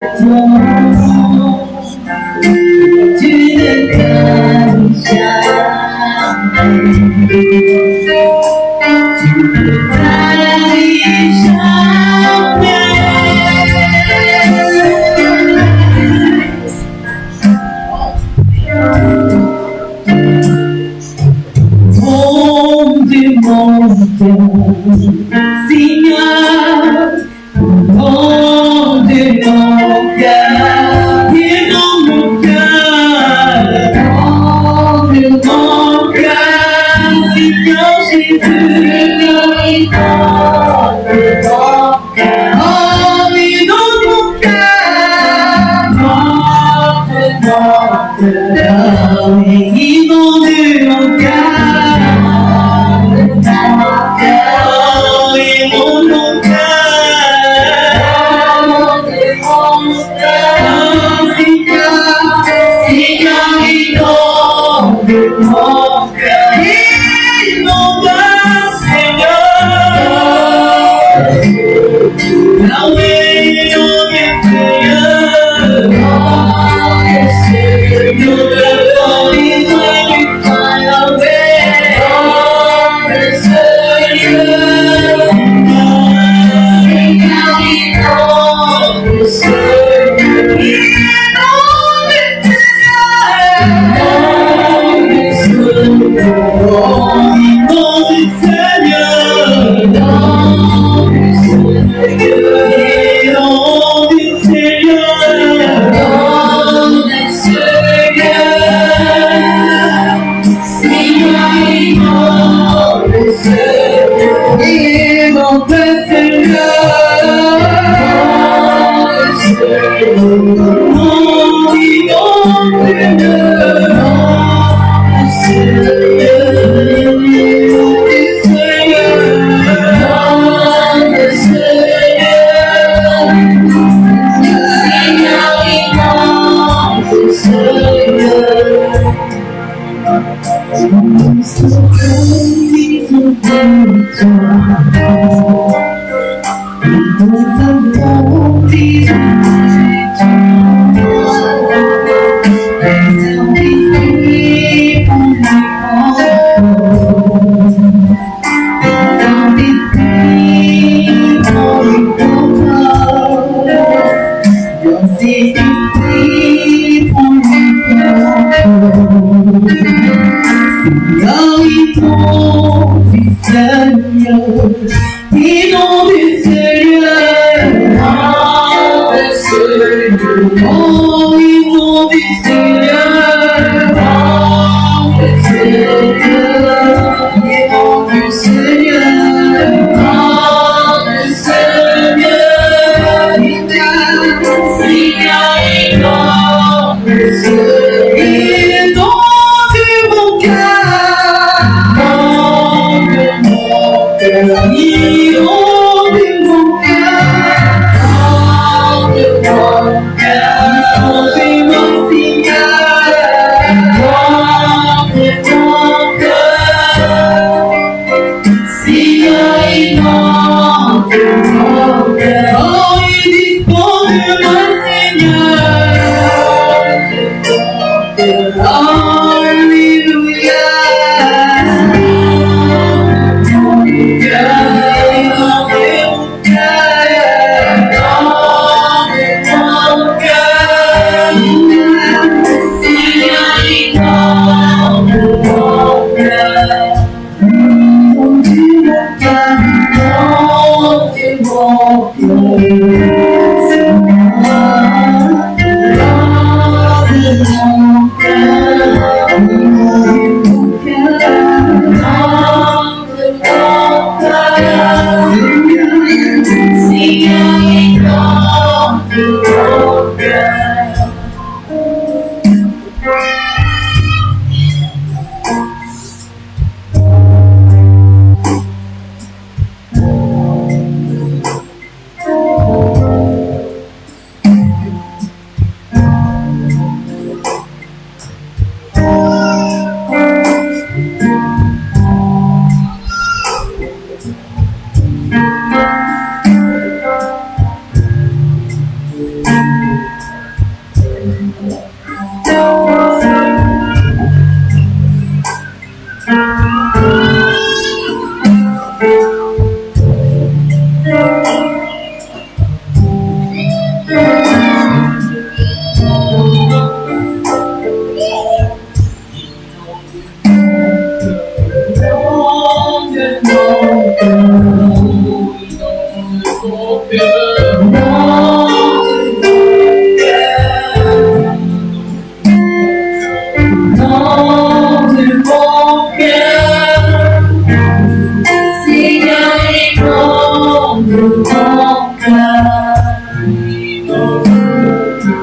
Tu ne connais jamais, tu ne trahis jamais. Mon Dieu, Seigneur, mon Dieu, mon cœur, et dans mon cœur, mon Dieu, mon cœur, Seigneur Jésus, et dans mon cœur, oh, et dans mon cœur, mon Dieu, mon cœur, et dans mon cœur.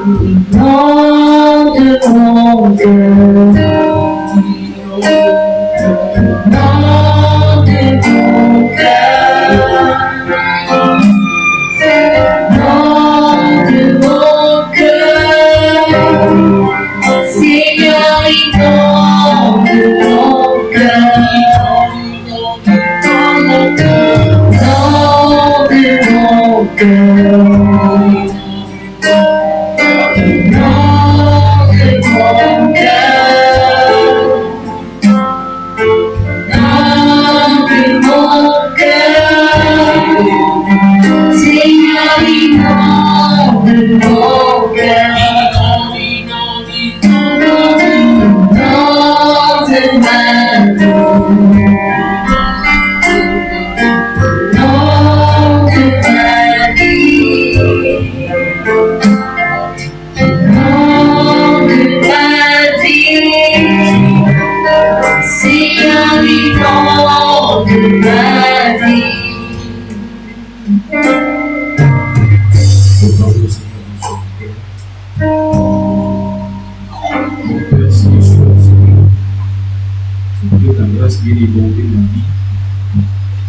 nom de mon cœur, nom de mon cœur, nom de mon cœur, Seigneur, nom de mon cœur, nom de mon cœur.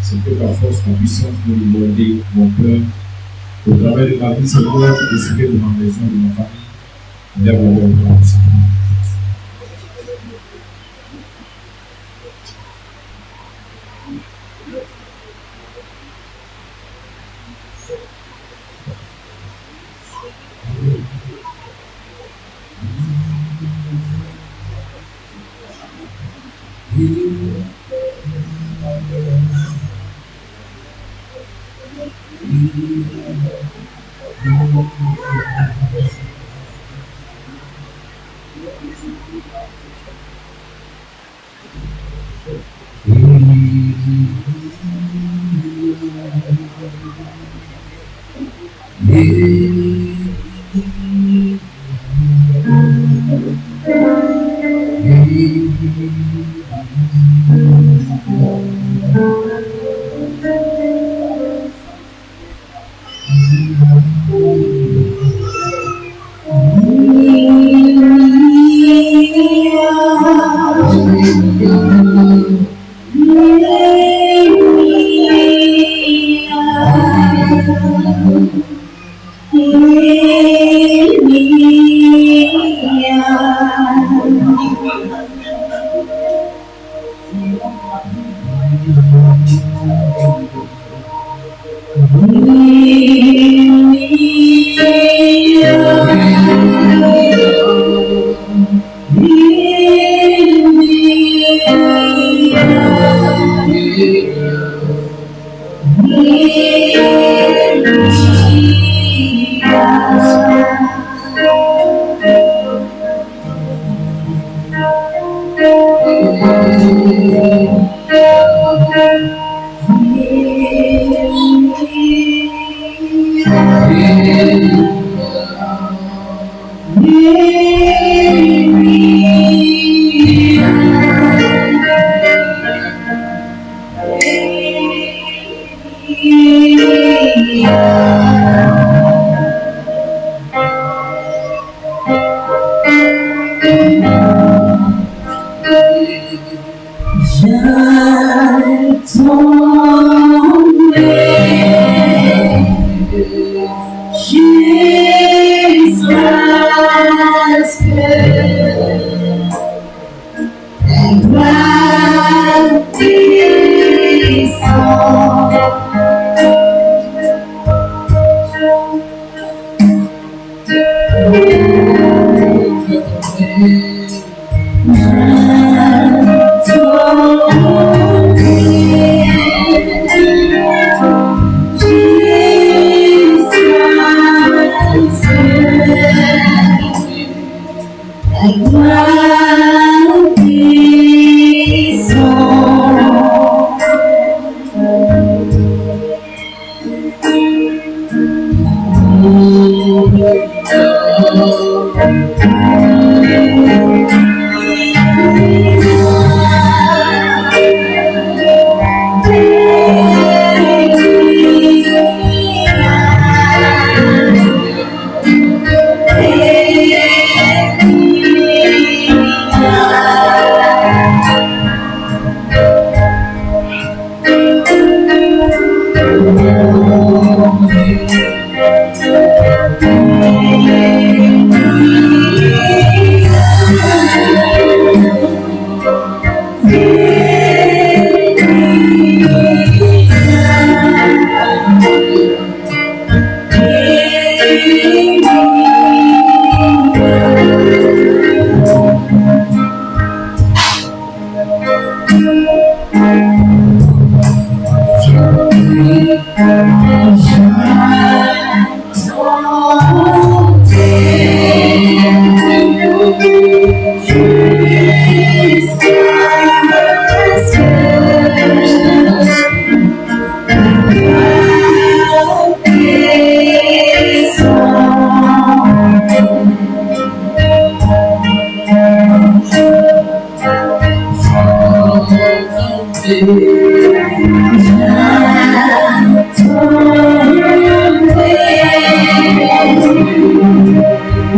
C'est que ta force, ta puissance me débordait mon cœur. Au travers de ma vie, c'est toi qui décidais de ma maison, de ma famille. Lève la voix.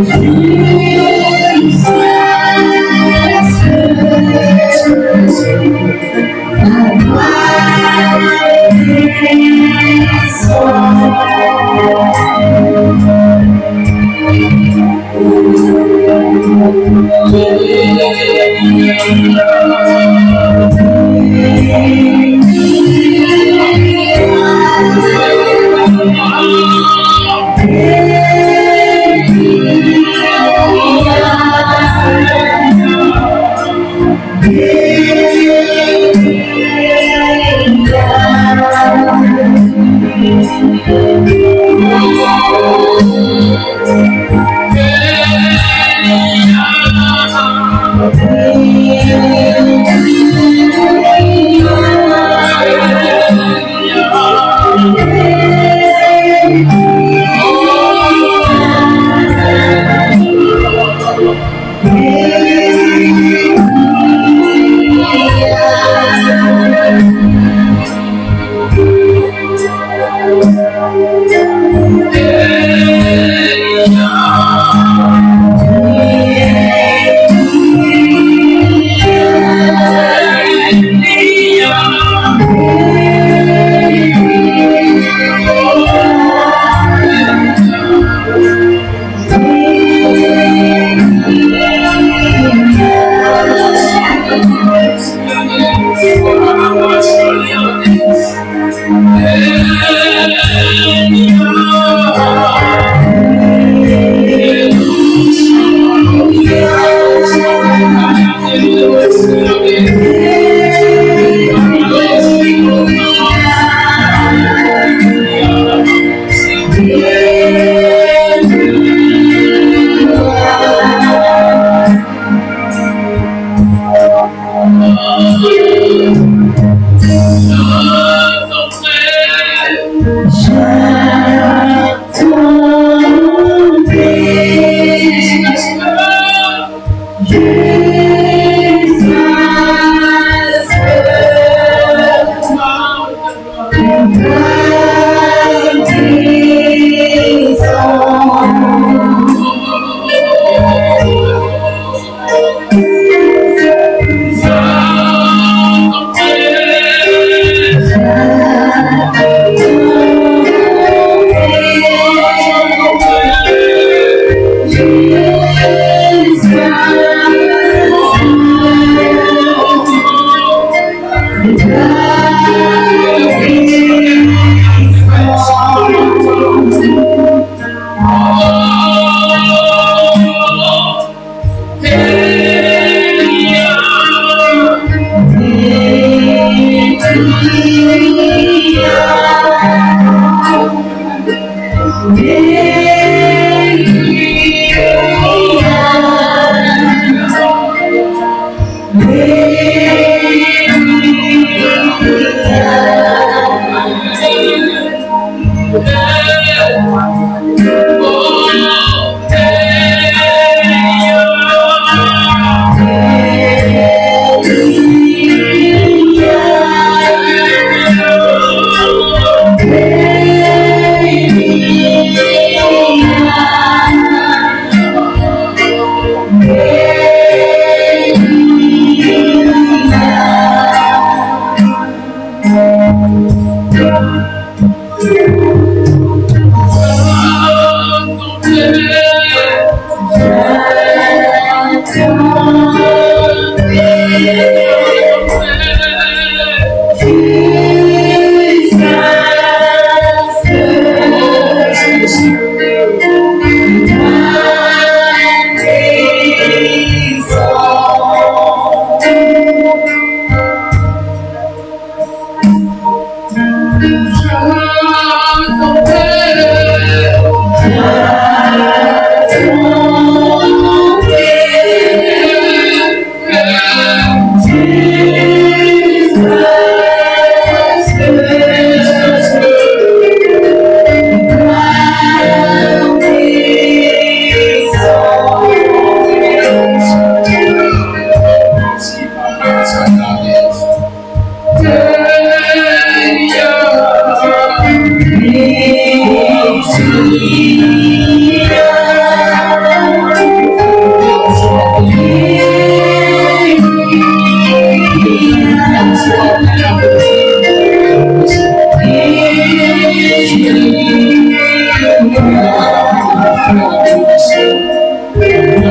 Oh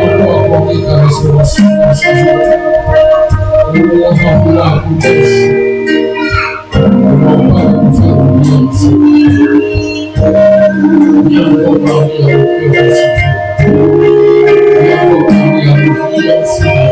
encore accorder ta restauration dans ce jour. Nous allons vouloir écouter. Nous allons pas nous faire oublier ici. Nous allons parler à nos cœurs ce jour. Nous allons parler à nos filles ce jour.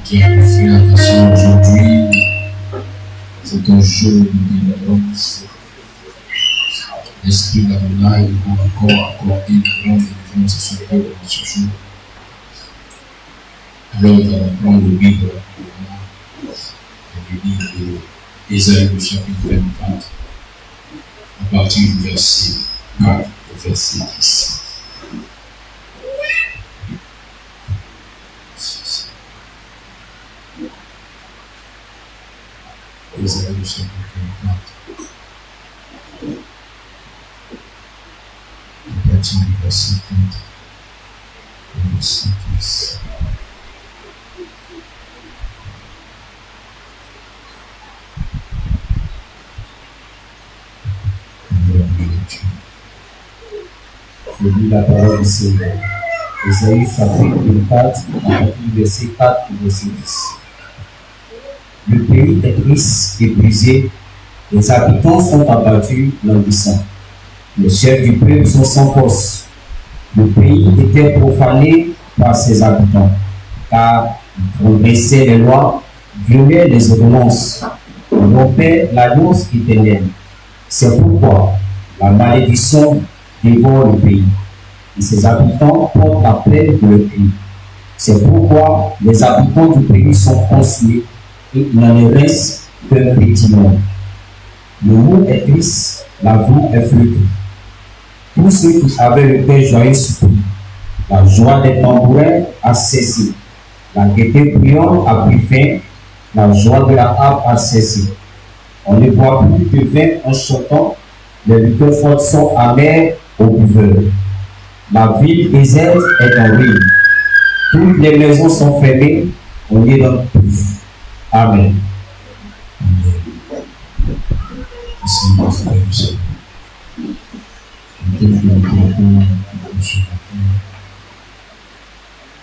Qui a fait attention aujourd'hui, c'est un jour de délivrance. L'Esprit d'Adonai va encore accorder une grande délivrance à son peuple dans ce jour. Alors nous allons prendre le livre d'Ésaïe au chapitre 24, à partir du verset 4 au verset 10. Ésaïe au chapitre 24, à partir du verset 4 au verset 10. Je lis la parole du Seigneur. Ésaïe chapitre 24, à partir du verset 4 au verset 10. Le pays est triste et brisé, les habitants sont abattus, languissants. Les chefs du peuple sont sans force. Le pays était profané par ses habitants, car ils transgressaient les lois, violaient les ordonnances, rompaient l'alliance éternelle. C'est pourquoi la malédiction dévore le pays, et ses habitants portent la plaie de leur cri. C'est pourquoi les habitants du pays sont consumés, et il n'en reste qu'un petit nombre. Le mot est triste, la voix est fleurée. Tous ceux qui avaient le cœur joyeux souffrent. La joie des tambourins a cessé. La gaieté bruyante a pris fin. La joie de la harpe a cessé. On ne boit plus de vin en chantant. Les liqueurs fortes sont amères aux buveurs. La ville déserte est en ruine. Toutes les maisons sont fermées. On y est dans plus. Amen. Seigneur, frère, Seigneur. Le thème de notre rapport ce matin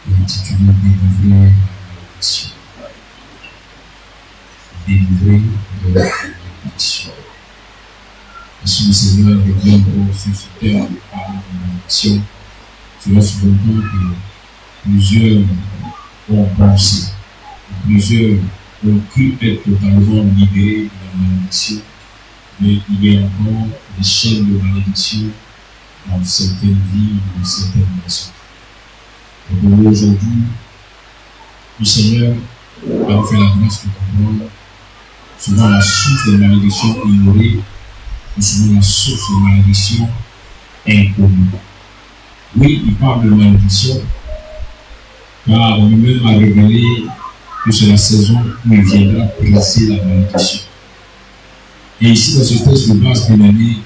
est intitulé Délivrer de la malédiction. délivré de la malédiction. Merci le Seigneur de bien sur ce terme de parler de malédiction. Cela sous-entend que plusieurs ont pensé, plusieurs ont cru être totalement libérés de la malédiction, mais il y a encore des chaînes de malédiction dans certaines vies, dans certaines maisons. Donc aujourd'hui, le Seigneur va nous faire la grâce de comprendre souvent la source des malédictions ignorées, ou souvent la source des malédictions inconnues. Oui, il parle de malédiction, car lui-même a révélé que c'est la saison où il viendra briser la malédiction. Et ici, dans ce texte de base bien aimé,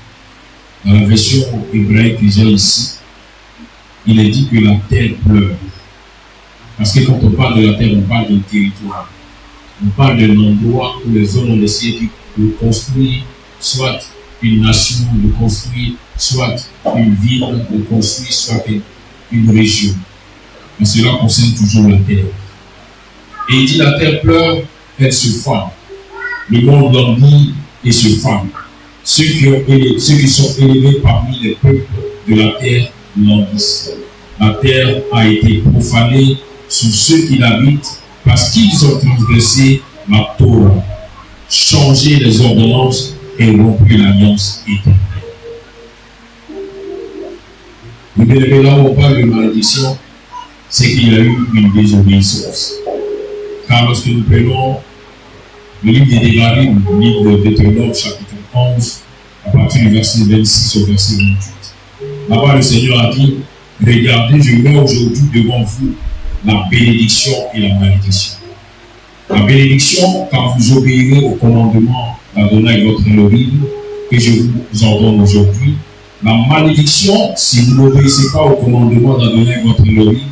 dans la version hébraïque que j'ai ici, il est dit que la terre pleure. Parce que quand on parle de la terre, on parle d'un territoire. On parle d'un endroit où les hommes ont essayé de construire soit une nation, de construire soit une ville, de construire soit une région. Mais cela concerne toujours la terre. Et il dit la terre pleure, elle se fend. Le monde languit et se fend. Ceux qui sont élevés parmi les peuples de la terre languissent. La terre a été profanée sur ceux qui l'habitent parce qu'ils ont transgressé la Torah, changé les ordonnances et rompu l'alliance éternelle. Vous bien là où on parle de malédiction, c'est qu'il y a eu une désobéissance. Car lorsque nous prenons le livre des Dévarim, le livre de Deutéronome, chapitre 11, à partir du verset 26 au verset 28, là-bas le Seigneur a dit, regardez, je mets aujourd'hui devant vous la bénédiction et la malédiction. La bénédiction, quand vous obéirez au commandement d'Adonai votre Elohim, que je vous ordonne aujourd'hui. La malédiction, si vous n'obéissez pas au commandement d'Adonai votre Elohim,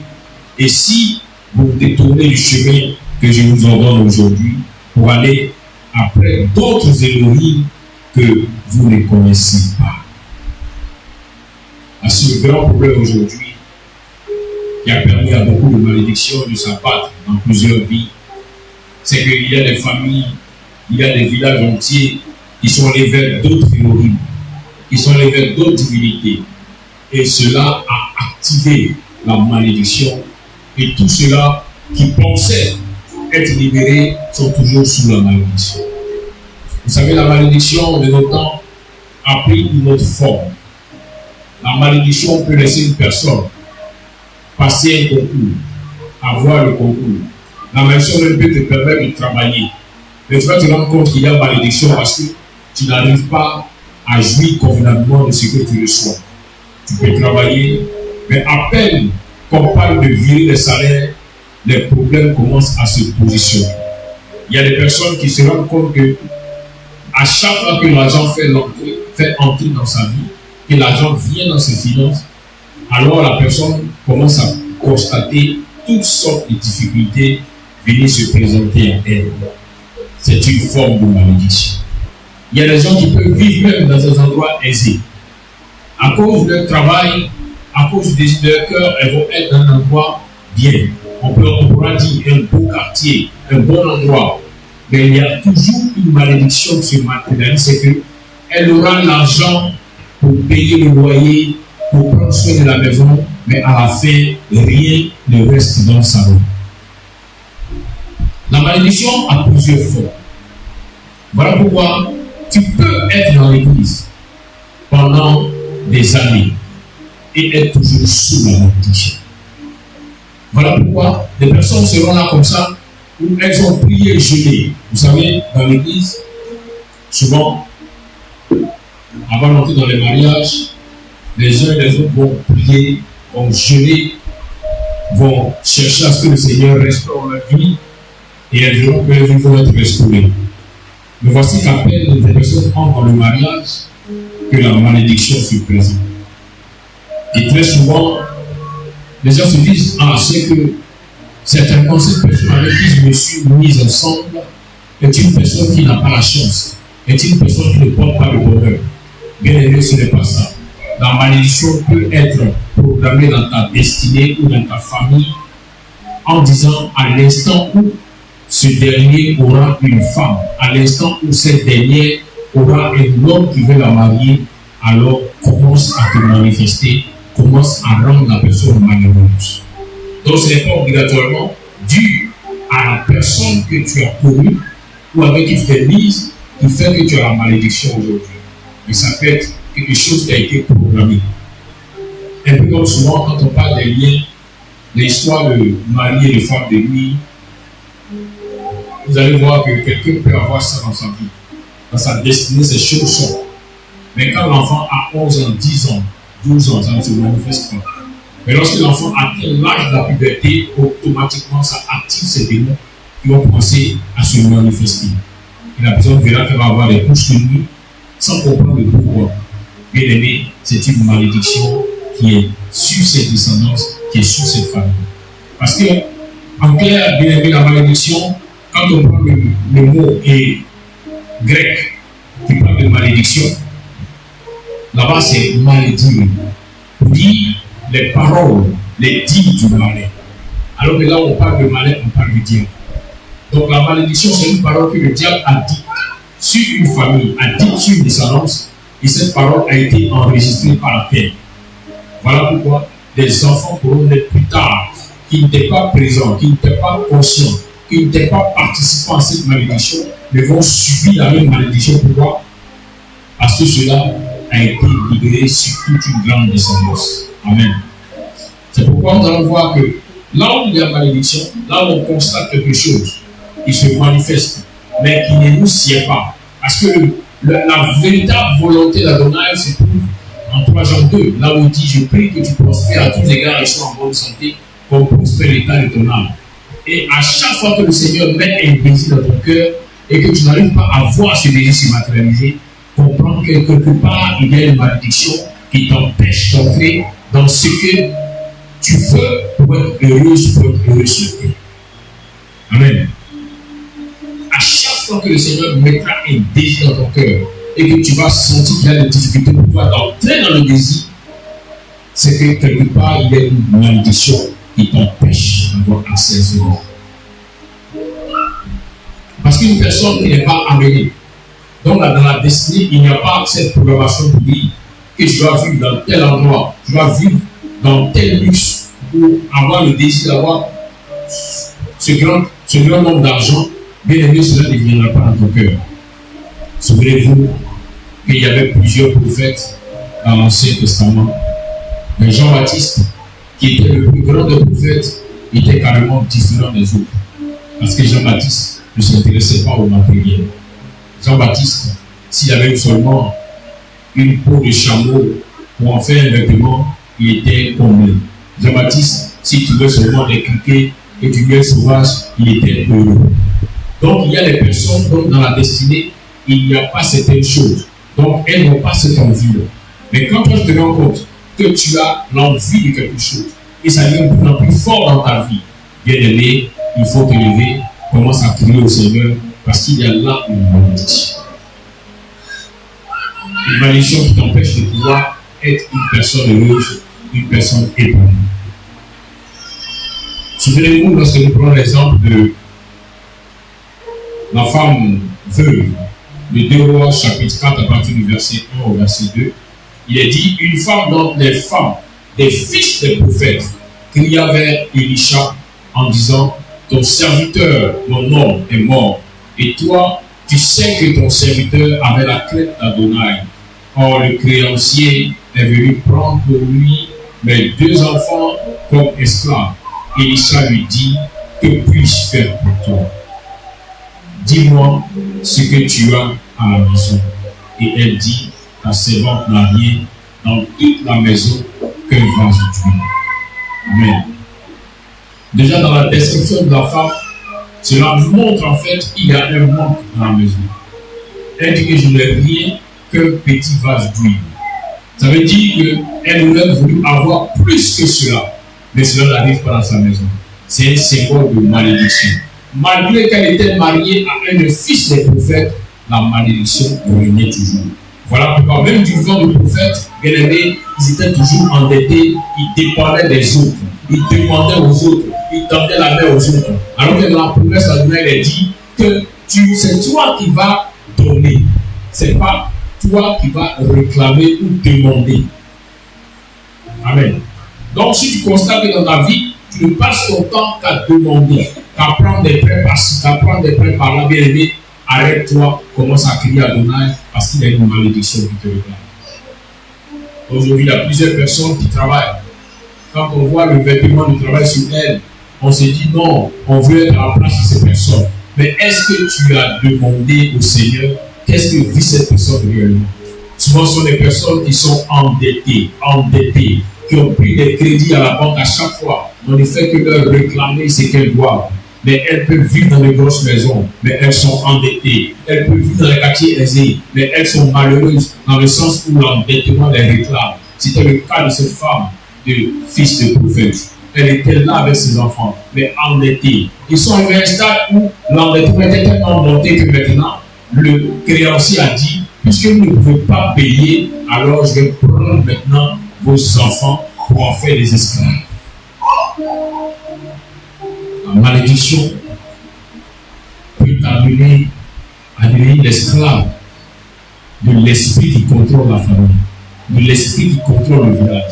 et si vous vous détournez du chemin que je vous ordonne aujourd'hui, pour aller après d'autres Elohim que vous ne connaissez pas. C'est le grand problème aujourd'hui qui a permis à beaucoup de malédictions de s'abattre dans plusieurs vies. C'est qu'il y a des familles, il y a des villages entiers qui sont allés vers d'autres Elohim, qui sont allés vers d'autres divinités. Et cela a activé la malédiction. Et tout cela qui pensaient être libérés sont toujours sous la malédiction. Vous savez, la malédiction de nos temps a pris une autre forme. La malédiction peut laisser une personne passer un concours, avoir le concours. La malédiction même peut te permettre de travailler. Mais tu vas te rendre compte qu'il y a malédiction parce que tu n'arrives pas à jouir convenablement de ce que tu reçois. Tu peux travailler, mais à peine qu'on parle de virer les salaires, les problèmes commencent à se positionner. Il y a des personnes qui se rendent compte que à chaque fois que l'argent fait entrer dans sa vie, que l'argent vient dans ses finances, alors la personne commence à constater toutes sortes de difficultés venir se présenter à elle. C'est une forme de malédiction. Il y a des gens qui peuvent vivre même dans des endroits aisés. À cause de leur travail, à cause du désir de leur cœur, elles vont être dans un endroit bien. On pourra dire un beau quartier, un bon endroit. Mais il y a toujours une malédiction qui se matérialise, c'est qu'elle aura l'argent pour payer le loyer, pour prendre soin de la maison, mais à la fin, rien ne reste dans sa main. La malédiction a plusieurs formes. Voilà pourquoi tu peux être dans l'église pendant des années et être toujours sous la malédiction. Voilà pourquoi des personnes seront là comme ça, où elles ont prié et jeûné. Vous savez, dans l'église, souvent, avant d'entrer dans les mariages, les uns et les autres vont prier, vont jeûner, vont chercher à ce que le Seigneur restaure leur vie et elles verront que leurs vies vont être restaurées. Mais voici qu'à peine les personnes entrent dans le mariage que la malédiction se présente. Et très souvent, les gens se disent, ah, c'est que certainement cette personne avec qui je me suis mise ensemble est une personne qui n'a pas la chance, est une personne qui ne porte pas le bonheur. Bien aimé, ce n'est pas ça. La malédiction peut être programmée dans ta destinée ou dans ta famille en disant à l'instant où ce dernier aura une femme. À l'instant où cette dernière aura un homme qui veut la marier, alors commence à te manifester, commence à rendre la personne malheureuse. Donc ce n'est pas obligatoirement dû à la personne que tu as connue ou avec qui tu t'es mise qui fait que tu as la malédiction aujourd'hui. Mais ça peut être quelque chose qui a été programmé. Un peu comme souvent quand on parle des liens, l'histoire de Marie et de femme de nuit, vous allez voir que quelqu'un peut avoir ça dans sa vie. Dans sa destinée, ces choses sont. Mais quand l'enfant a 11 ans, 10 ans, 12 ans, ça ne se manifeste pas. Mais lorsque l'enfant atteint l'âge de la puberté, automatiquement, ça active ces démons qui vont commencer à se manifester. Et la personne verra qu'elle va avoir des couches de nuit sans comprendre le pourquoi. Bien aimé, c'est une malédiction qui est sur cette descendance, qui est sur cette famille. Parce que, en clair, bien aimé, la malédiction, quand on prend le mot grec qui parle de malédiction, là-bas c'est malédire. Pour dire les paroles, les dits du malin. Alors que là où on parle de malin, on parle du diable. Donc la malédiction, c'est une parole que le diable a dit sur une famille, a dit sur une descendance, et cette parole a été enregistrée par la terre. Voilà pourquoi des enfants pourront naître plus tard, qui n'étaient pas présents, qui n'étaient pas conscients, qui n'étaient pas participants à cette malédiction, mais vont subir la même malédiction. Pourquoi? Parce que cela a été libéré sur toute une grande descendance. Amen. C'est pourquoi nous allons voir que là où il y a malédiction, là où on constate quelque chose qui se manifeste, mais qui ne nous sied pas. Parce que la véritable volonté d'Adonai se trouve en 3 Jean 2, là où il dit: je prie que tu prospères à tous égards et sois en bonne santé, comme prospère l'état de ton âme. Et à chaque fois que le Seigneur met un désir dans ton cœur et que tu n'arrives pas à voir ce désir se matérialiser, comprends que quelque part il y a une malédiction qui t'empêche d'entrer dans ce que tu veux pour être heureux sur terre. Amen. À chaque fois que le Seigneur mettra un désir dans ton cœur et que tu vas sentir qu'il y a des difficultés pour toi d'entrer dans le désir, c'est que quelque part il y a une malédiction qui t'empêche d'avoir accès à ce monde. Parce qu'une personne qui n'est pas amenée, donc dans la destinée, il n'y a pas cette programmation pour dire que je dois vivre dans tel endroit, je dois vivre dans tel luxe pour avoir le désir d'avoir ce grand nombre d'argent. Bien aimé, cela ne viendra pas dans ton cœur. Souvenez-vous qu'il y avait plusieurs prophètes dans l'Ancien Testament. Mais Jean-Baptiste, qui était le plus grand des prophètes, était carrément différent des autres. Parce que Jean-Baptiste ne s'intéressait pas au matériel. Jean-Baptiste, s'il avait seulement une peau de chameau pour en faire un vêtement, il était comblé. Jean-Baptiste, s'il trouvait seulement des criquets et du miel sauvage, il était heureux. Donc il y a des personnes dont dans la destinée, il n'y a pas certaines choses. Donc elles n'ont pas cette envie-là. Mais quand toi tu te rends compte que tu as l'envie de quelque chose, et ça devient de plus en plus fort dans ta vie, bien aimé, il faut te lever, commence à crier au Seigneur, parce qu'il y a là une malédiction. Une malédiction qui t'empêche de pouvoir être une personne heureuse, une personne épanouie. Souvenez-vous, lorsque nous prenons l'exemple de la femme veuve, de 2 Rois chapitre 4 à partir du verset 1 au verset 2, il est dit: une femme dont les femmes des fils des prophètes cria vers Élisha en disant: ton serviteur, mon homme, est mort, et toi, tu sais que ton serviteur avait la crainte d'Adonai. Or, le créancier est venu prendre pour lui mes 2 enfants comme esclaves. Élisha lui dit: que puis-je faire pour toi? Dis-moi ce que tu as à la maison. Et elle dit: ta servante n'a rien dans toute la maison qu'un vase d'huile. Amen. Déjà dans la description de la femme, cela montre en fait qu'il y a un manque dans la maison. Elle dit que je n'ai rien qu'un petit vase d'huile. Ça veut dire qu'elle aurait voulu avoir plus que cela, mais cela n'arrive pas dans sa maison. C'est un symbole de malédiction. Malgré qu'elle était mariée à un fils des prophètes, la malédiction régnait toujours. Voilà pourquoi même du vivant de prophètes, bien aimés, ils étaient toujours endettés, ils dépendaient des autres, ils demandaient aux autres. il tendait la main aux autres. Alors que dans la promesse, la Bible elle dit que c'est toi qui vas donner. C'est pas toi qui vas réclamer ou demander. Amen. Donc si tu constates que dans ta vie, tu ne passes ton temps qu'à demander, qu'à prendre des prêts par-ci, qu'à prendre des prêts par-là, bien aimé, arrête-toi, commence à crier à Adonai parce qu'il y a une malédiction qui te réclame. Aujourd'hui, il y a plusieurs personnes qui travaillent. Quand on voit le vêtement de travail sur elles, on se dit non, on veut être à la place de ces personnes. Mais est-ce que tu as demandé au Seigneur qu'est-ce que vit cette personne réellement? Souvent, ce sont des personnes qui sont endettées, qui ont pris des crédits à la banque à chaque fois. On ne fait que leur réclamer ce qu'elles doivent. Mais elles peuvent vivre dans les grosses maisons, mais elles sont endettées. Elles peuvent vivre dans les quartiers aisés, mais elles sont malheureuses dans le sens où l'endettement les réclame. C'était le cas de cette femme, de fils de prophète. Elle était là avec ses enfants, mais endettée. Ils sont arrivés à un stade où l'endettement était tellement monté que maintenant, le créancier a dit, puisque vous ne pouvez pas payer, alors je vais prendre maintenant vos enfants pour en faire des esclaves. La malédiction peut t'amener à devenir l'esclave de l'esprit qui contrôle la famille, de l'esprit qui contrôle le village.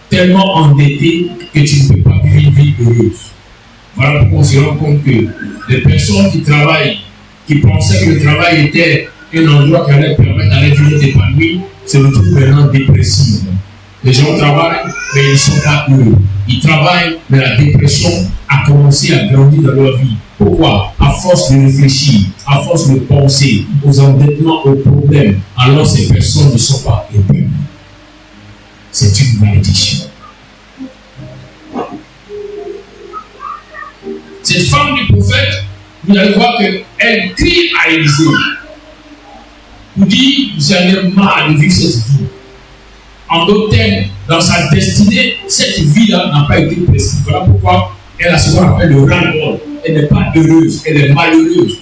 Tellement endetté que tu ne peux pas vivre une vie heureuse. Voilà pourquoi on se rend compte que les personnes qui travaillent, qui pensaient que le travail était un endroit qui allait permettre d'aller vivre d'épanouir, se retrouvent maintenant dépressifs. Les gens travaillent, mais ils ne sont pas heureux. Ils travaillent, mais la dépression a commencé à grandir dans leur vie. Pourquoi? À force de réfléchir, à force de penser aux endettements, aux problèmes, alors ces personnes ne sont pas épanouies. C'est une malédiction. Cette femme du prophète, vous allez voir qu'elle crie à Élisée. Vous dit, j'en ai marre de vivre cette vie. En d'autres termes, dans sa destinée, cette vie-là n'a pas été prescrite. Voilà pourquoi elle a ce qu'on appelle le ras-le-bol. Elle n'est pas heureuse, elle est malheureuse.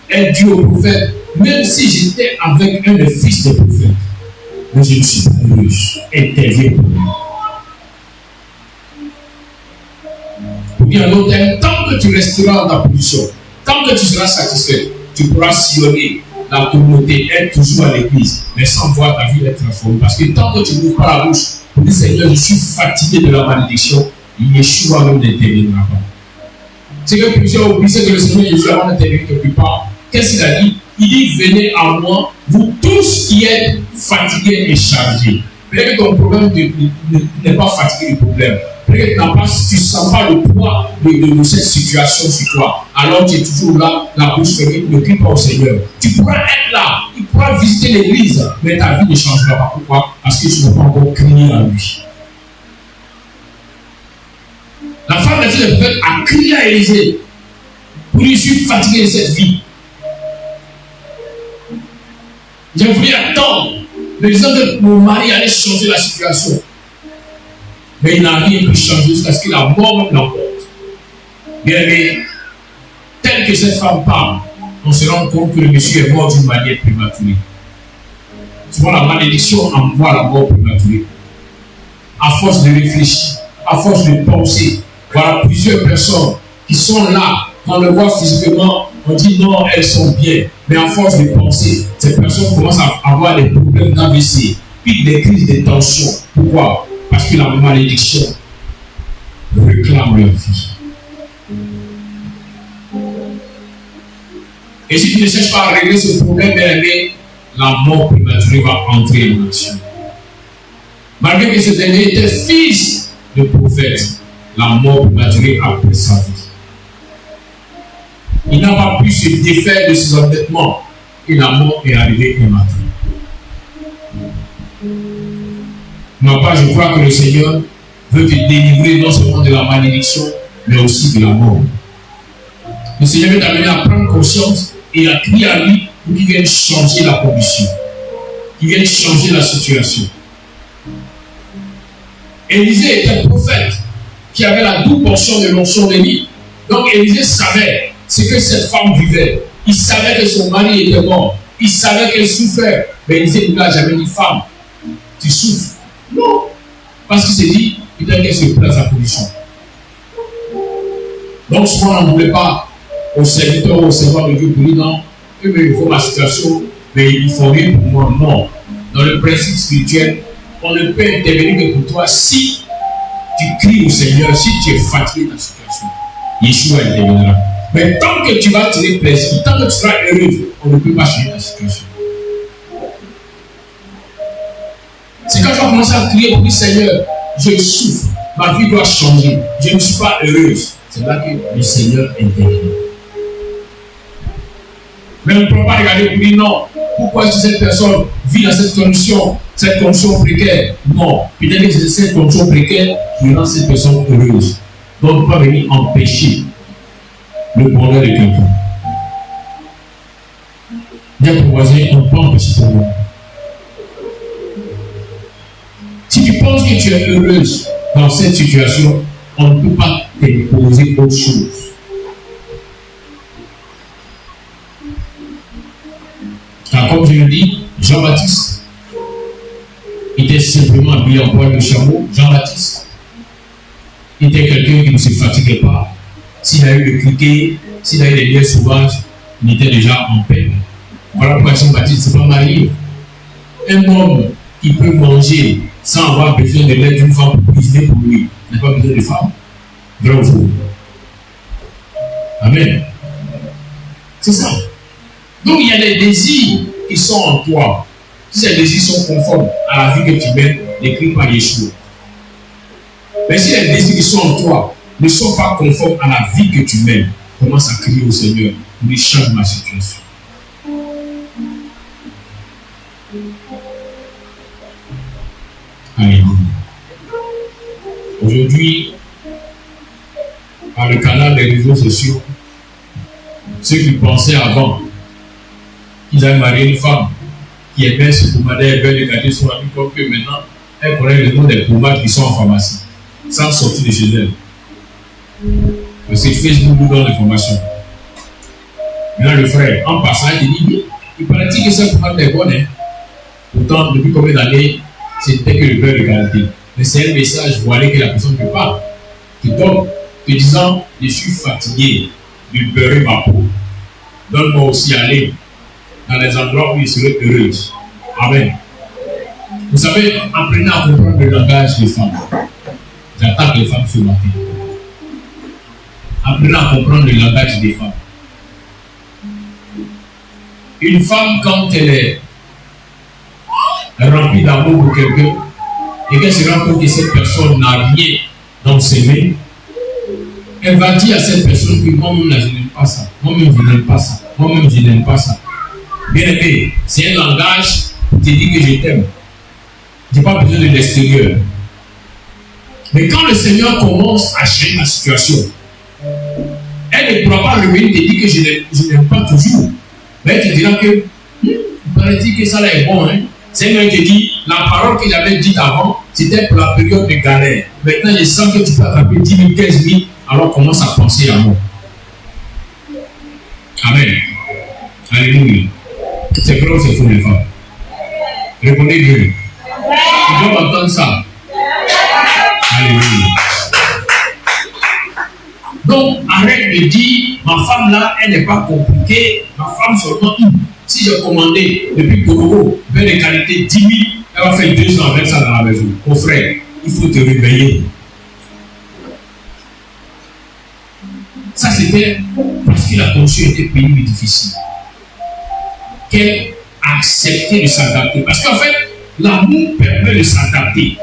Elle dit au prophète, même si j'étais avec un des fils des prophètes, mais je ne suis pas heureuse. Interviens pour moi. Pour dire en d'autres termes, tant que tu resteras dans ta position, tant que tu seras satisfait, tu pourras sillonner la communauté, être toujours à l'église, mais sans voir ta vie être transformée. Parce que tant que tu n'ouvres pas la bouche pour dire Seigneur, je suis fatigué de la malédiction, Yeshua même n'interviendra pas. C'est que plusieurs oublient que le Seigneur Jésus avant d'intervenir quelque part. Qu'est-ce qu'il a dit? Il dit venez à moi, vous tous qui êtes fatigués et chargés. Peut-être que ton problème n'est pas fatigué du problème. Peut-être que tu ne sens pas le poids de cette situation sur toi. Alors tu es toujours là, la bouche fermée, ne crie pas au Seigneur. Tu pourras être là, tu pourras visiter l'église, mais ta vie ne changera pas. Pourquoi? Parce que tu n'as pas encore crié à lui. La femme de fils de prophète a crié à Élisée pour lui, je suis fatigué de cette vie. J'ai voulu attendre, me disant que mon mari allait changer la situation. Mais il n'a rien pu changer jusqu'à ce que la mort même l'emporte. Mais tel que cette femme parle, on se rend compte que le monsieur est mort d'une manière prématurée. Souvent la malédiction envoie la mort prématurée. À force de réfléchir, à force de penser, voilà plusieurs personnes qui sont là, quand on le voit physiquement, on dit non, elles sont bien. Mais à force de penser, ces personnes commencent à avoir des problèmes d'AVC, puis des crises de tension. Pourquoi? Parce que la malédiction réclame leur vie. Et si tu ne cherches pas à régler ce problème, la mort prématurée va entrer en action. Malgré que ce dernier était fils de prophète, la mort prématurée a pris sa vie. Il n'a pas pu se défaire de ses endettements et la mort est arrivée prématurée. Non pas, je crois que le Seigneur veut te délivrer non seulement de la malédiction, mais aussi de la mort. Le Seigneur veut t'amener à prendre conscience et à crier à lui pour qu'il vienne changer la condition, qu'il vienne changer la situation. Élisée était un prophète qui avait la double portion de l'onction d'Élie. Donc Élisée savait ce que cette femme vivait. Il savait que son mari était mort. Il savait qu'elle souffrait. Mais Élisée ne lui a jamais dit, femme, tu souffres. Non. Parce qu'il s'est dit, peut-être qu'elle se place à sa position. Donc souvent on ne voulait pas au serviteur ou au servant de Dieu pour dire non, mais il faut ma situation, mais il faut rien pour moi. Non. Dans le principe spirituel, on ne peut intervenir que pour toi si tu cries au Seigneur, si tu es fatigué de ta situation. Yeshua interviendra. Mais tant que tu vas tirer plaisir, tant que tu seras heureux, on ne peut pas changer ta situation. C'est quand tu vas commencer à crier pour dire Seigneur, je souffre, ma vie doit changer, je ne suis pas heureuse. C'est là que le Seigneur intervient. Mais on ne peut pas regarder pour dire non, pourquoi est-ce que cette personne vit dans cette condition précaire? Non, peut-être que c'est cette condition précaire qui rend cette personne heureuse. Donc on ne peut pas venir empêcher le bonheur de quelqu'un. Dis à ton voisin, on ne peut pas empêcher ton bonheur. Si tu penses que tu es heureuse dans cette situation, on ne peut pas t'imposer autre chose. Car comme je le dis, Jean-Baptiste était simplement habillé en poil de chameau. Jean-Baptiste était quelqu'un qui ne se fatiguait pas. S'il a eu le criquet, s'il a eu des liens sauvages, il était déjà en paix. Voilà pourquoi Jean-Baptiste ne s'est pas marié. Un homme qui peut manger sans avoir besoin de l'aide d'une femme pour cuisiner pour lui n'a pas besoin de femme. Vrai ou faux? Amen. C'est ça. Donc il y a des désirs qui sont en toi. Si ces désirs sont conformes à la vie que tu mènes, décrit par Yeshua. Mais si les désirs qui sont en toi ne sont pas conformes à la vie que tu mènes, commence à crier au Seigneur, lui change ma situation. Alléluia. Aujourd'hui, par le canal des réseaux sociaux, ceux qui pensaient avant qu'ils avaient marié une femme qui aimait se pommader et bien de gâter son ami, comme que maintenant, elle connaît le nom des pommades qui sont en pharmacie, sans sortir de chez elle. Parce que Facebook nous donne l'information. Maintenant, le frère, en passant, il dit, il paraît-il que cette pommade est bonne. Hein? Pourtant, depuis combien d'années, c'était que le beurre de qualité. Mais c'est un message voilé que la personne te parle, te donne, te disant, je suis fatigué de beurrer ma peau. Donne-moi aussi aller dans les endroits où je serai heureuse. Amen. Vous savez, apprenez à comprendre le langage des femmes. J'attaque les femmes ce matin. Apprenez à comprendre le langage des femmes. Une femme, quand elle est remplie d'amour pour quelqu'un, et qu'elle se rend compte que cette personne n'a rien dans ses mains, elle va dire à cette personne que moi-même, je n'aime pas ça. Moi-même, je n'aime pas ça. Moi-même, je n'aime pas ça. Bien aimé, c'est un langage pour te dire que je t'aime. Je n'ai pas besoin de l'extérieur. Mais quand le Seigneur commence à changer ma situation, elle ne pourra pas revenir te dire que je n'aime pas toujours. Mais elle te dira que, il paraît-il que ça là est bon. Hein? Seigneur te dit, la parole que j'avais dite avant, c'était pour la période de galère. Maintenant, je sens que tu peux attraper 10 000, 15 000, alors commence à penser à moi. Amen. Alléluia. C'est vrai ou c'est faux, les femmes? Répondez Dieu. Tu dois entendre ça. Alléluia. Donc, arrête de dire, ma femme là, elle n'est pas compliquée. Ma femme seulement une. Si j'ai commandé depuis Korogo, ben de qualité 10 000, elle va faire 2 ans avec ça dans la maison. Mon frère, il faut te réveiller. Ça, c'était parce que la condition était pénible et difficile. Qu'elle a accepté de s'adapter. Parce qu'en fait, l'amour permet de s'adapter.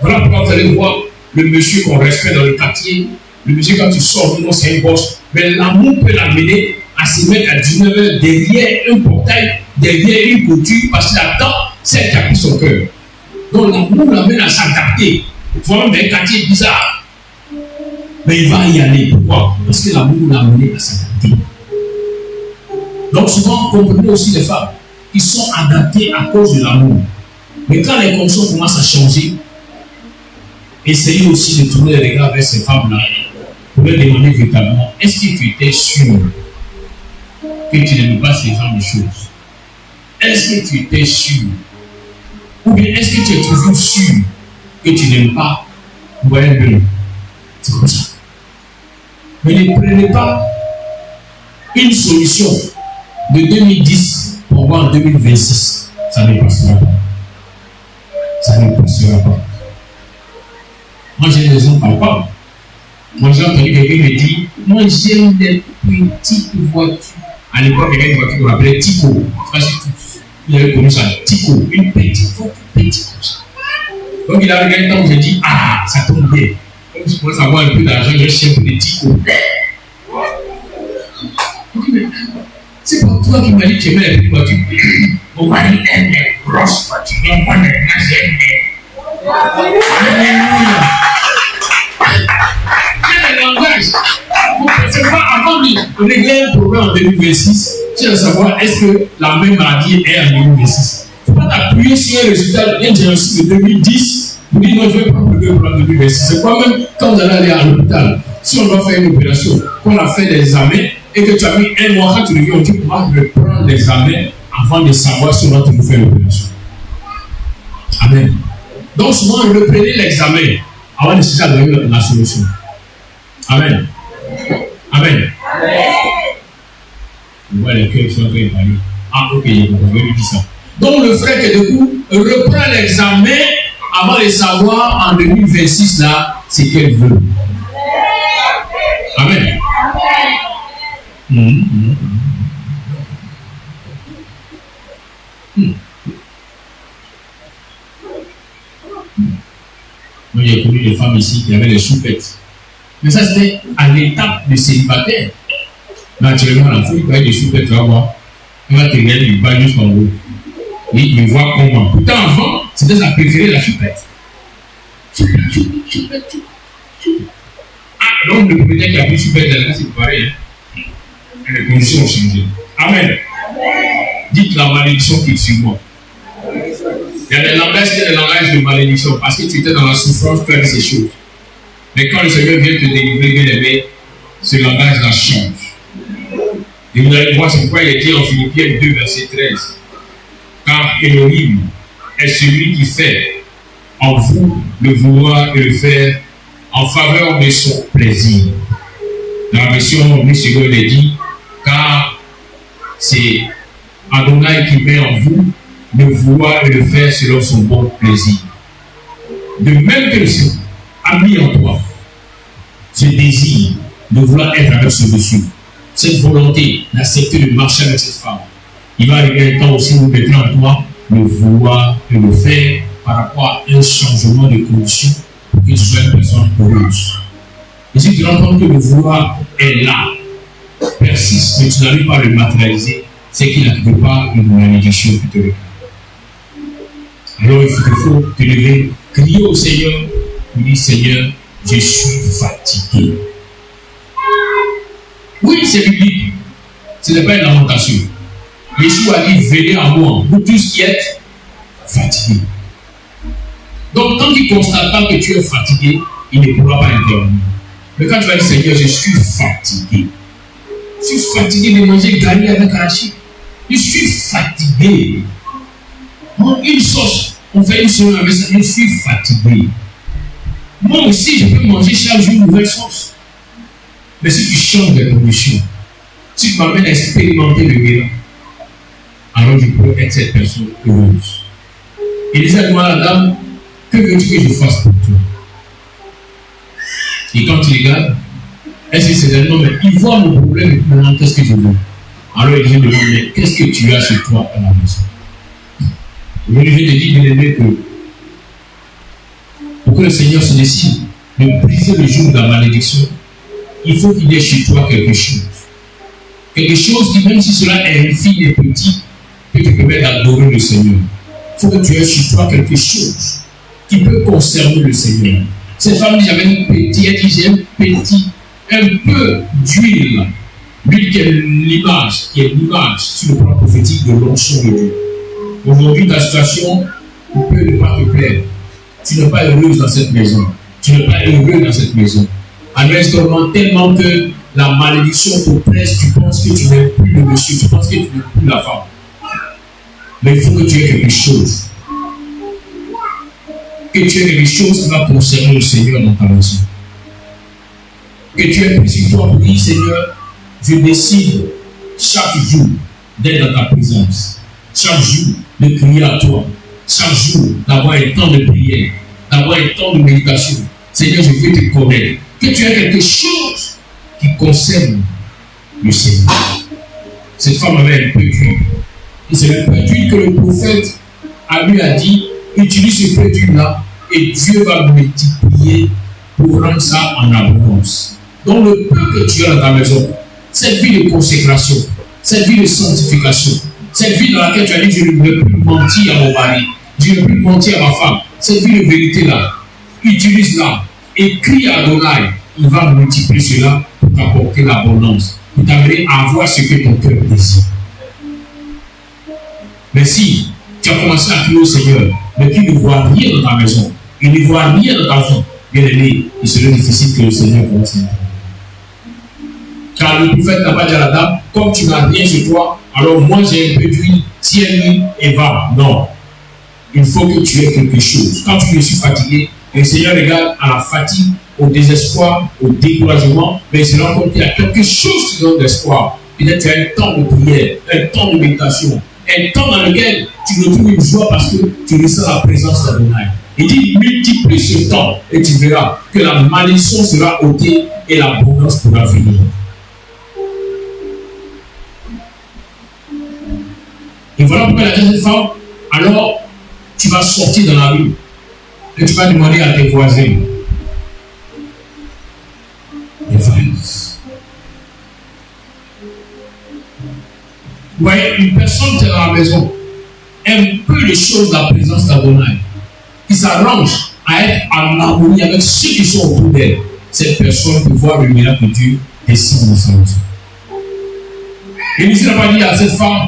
Voilà pourquoi vous allez voir le monsieur qu'on respecte dans le quartier. Le monsieur, quand tu sors, non, c'est un boss. Mais l'amour peut l'amener à se mettre à 19h derrière un portail, derrière une clôture, parce qu'il attend celle qui a pris son cœur. Donc l'amour l'amène à s'adapter. Voilà, mais un quartier bizarre. Mais il va y aller. Pourquoi? Parce que l'amour l'a amené à s'adapter. Donc souvent, comprenez aussi les femmes qui sont adaptées à cause de l'amour. Mais quand les conditions commencent à changer, essayez aussi de tourner les regards vers ces femmes-là pour leur demander véritablement, est-ce que tu étais sûr que tu n'aimes pas ce genre de choses? Est-ce que tu étais sûr? Ou bien est-ce que tu es toujours sûr que tu n'aimes pas? Vous voyez bien, c'est comme ça. Mais ne prenez pas une solution de 2010 pour voir en 2026. Ça ne passera pas. Ça ne passera pas. Moi, j'ai des gens palpables. Moi, j'ai entendu quelqu'un me dire, moi, j'aime des petites voitures. À l'époque, il y avait une voiture qu'on appelait Tico. Je ne sais pas si vous avez connu ça. Tico. Une petite voiture, petite comme ça. Donc, il a regardé le temps où j'ai dit, ah, ça tombe bien. Comme je commence à avoir un peu d'argent, je cherche des Tico. C'est pas toi qui m'as dit que tu aimais les petites voitures. Mon mari aime les grosses voitures. Donc, moi, j'aime les. Alléluia. Le langage. C'est pas avant de régler un problème en 2026, tu vas savoir est-ce que la même maladie est en 2026. Il ne faut pas t'appuyer sur un résultat d'un diagnostic de 2010 pour dire non, je vais prendre le problème de 2026. C'est quoi même quand vous allez aller à l'hôpital, si on doit faire une opération, qu'on a fait des examens et que tu as mis un mois, quand tu reviens, on dit moi je vais prendre l'examen avant de savoir si on va te faire l'opération. Amen. Donc souvent, reprenez l'examen avant de chercher à donner la solution. Amen. Amen. On voit les cœurs qui sont en train de parler. Ah, ok, on va lui dire ça. Donc, le frère que du coup reprend l'examen avant de savoir en 2026 là, c'est qu'elle veut. Amen. Moi, j'ai connu des femmes ici qui avaient des choupettes. Mais ça, c'était à l'étape de célibataire. Mais actuellement, la fille, avec des choupettes, tu vas voir. Elle va te regarder du bas jusqu'en haut. Et il me voit comment. Pourtant, avant, c'était sa préférée, la choupette. Choupette. Ah, donc le premier qui a pris choupette, là, c'est pareil. Hein? Les conditions ont changé. Amen. Dites la malédiction qui est sur moi. Il y a des langages de malédiction parce que tu étais dans la souffrance, tu as dit ces choses. Mais quand le Seigneur vient te délivrer, bien aimé, ce langage-là change. Et vous allez voir, c'est pourquoi il est dit en Philippiens 2, verset 13. Car Elohim est celui qui fait en vous le vouloir et le faire en faveur de son plaisir. Dans la version Michigan, il est dit, car c'est Adonai qui met en vous le vouloir et le faire selon son bon plaisir. De même que le Seigneur a mis en toi ce désir de vouloir être avec ce monsieur, cette volonté d'accepter de marcher avec cette femme, il va arriver un temps aussi où mettra en toi le vouloir et le faire par rapport à un changement de condition pour que tu sois une personne heureuse. Et si tu rends compte que le vouloir est là, persiste, mais tu n'arrives pas à le matérialiser, c'est qu'il n'y a quelque part une malédiction qui te réclame. Alors il faut te lever, crier au Seigneur, lui dire Seigneur, je suis fatigué. Oui, c'est biblique. Ce n'est pas une lamentation. Jésus a dit venez à moi, vous tous qui êtes fatigués. Donc, tant qu'il ne constate pas que tu es fatigué, il ne pourra pas intervenir. Mais quand tu vas dire Seigneur, je suis fatigué. Je suis fatigué de manger gagné avec arachide. Je suis fatigué. Une sauce, on fait une semaine avec ça, je suis fatigué. Moi aussi, je peux manger chaque jour une nouvelle sauce. Mais si tu changes de conditions, si tu m'amènes à expérimenter le miracle, alors je peux être cette personne heureuse. Et disait à moi, la dame, que veux-tu que je fasse pour toi? Et quand il regarde, est-ce que c'est un homme, il voit mon problème et maintenant qu'est-ce que je veux? Alors il lui demande, mais qu'est-ce que tu as sur toi à la maison? Je lui ai dit, bien aimé, que pour que le Seigneur se décide de briser le joug de la malédiction, il faut qu'il y ait chez toi quelque chose. Quelque chose qui, même si cela est infime et petit, peut te permettre d'adorer le Seigneur. Il faut que tu aies chez toi quelque chose qui peut concerner le Seigneur. Cette femme dit, j'avais une petite, elle dit, j'ai un peu d'huile. L'huile qui est l'image sur le plan prophétique de l'onction de Dieu. Aujourd'hui, ta situation peut ne pas te plaire. Tu n'es pas heureuse dans cette maison. Tu n'es pas heureux dans cette maison. À l'instant tellement que la malédiction t'oppresse, tu penses que tu n'es plus le monsieur, tu penses que tu n'es plus la femme. Mais il faut que tu aies quelque chose. Que tu aies quelque chose qui va concerner le Seigneur dans ta maison. que tu aies pris sur toi pour dire, Seigneur, je décide chaque jour d'être dans ta présence. Chaque jour de crier à toi. Chaque jour d'avoir un temps de prière, d'avoir un temps de méditation. Seigneur, je veux te connaître. Que tu aies quelque chose qui concerne le Seigneur. Cette femme avait un peu d'huile. Et c'est le peu d'huile que le prophète lui a dit, utilise ce peu d'huile-là et Dieu va multiplier pour rendre ça en abondance. Donc le peu que tu as dans ta maison, cette vie de consécration, cette vie de sanctification, cette vie dans laquelle tu as dit, je ne veux plus mentir à mon mari, je ne veux plus mentir à ma femme, cette vie de vérité-là, utilise-la et crie à Adonai, il va multiplier cela pour t'apporter l'abondance, pour t'amener à avoir ce que ton cœur désire. Mais si tu as commencé à crier au Seigneur, mais qu'il ne voit rien dans ta maison, il ne voit rien dans ta vie, bien aimé, il serait difficile que le Seigneur commence à intervenir. Car le prophète n'a pas dit à la dame, comme tu n'as rien chez toi, alors moi j'ai un peu d'huile, tiens-lui et va. Non. Il faut que tu aies quelque chose. Quand tu me suis fatigué, le Seigneur regarde à la fatigue, au désespoir, au découragement, mais il se rend compte qu'il y a quelque chose qui donne l'espoir. Peut-être tu as un temps de prière, un temps de méditation, un temps dans lequel tu retrouves une joie parce que tu ressens la présence d'Adonai. Il dit, multiplie ce temps et tu verras que la malédiction sera ôtée et l'abondance pourra venir. Et voilà pourquoi la deuxième femme, alors tu vas sortir dans la rue et tu vas demander à tes voisins, Évangélise. Vous voyez, une personne qui est dans la maison aime peu les choses de la présence d'Adonai, qui s'arrange à être en harmonie avec ceux qui sont autour d'elle. Cette personne peut voir le miracle de Dieu descendre dans sa maison. Et Jésus n'a pas dit à cette femme,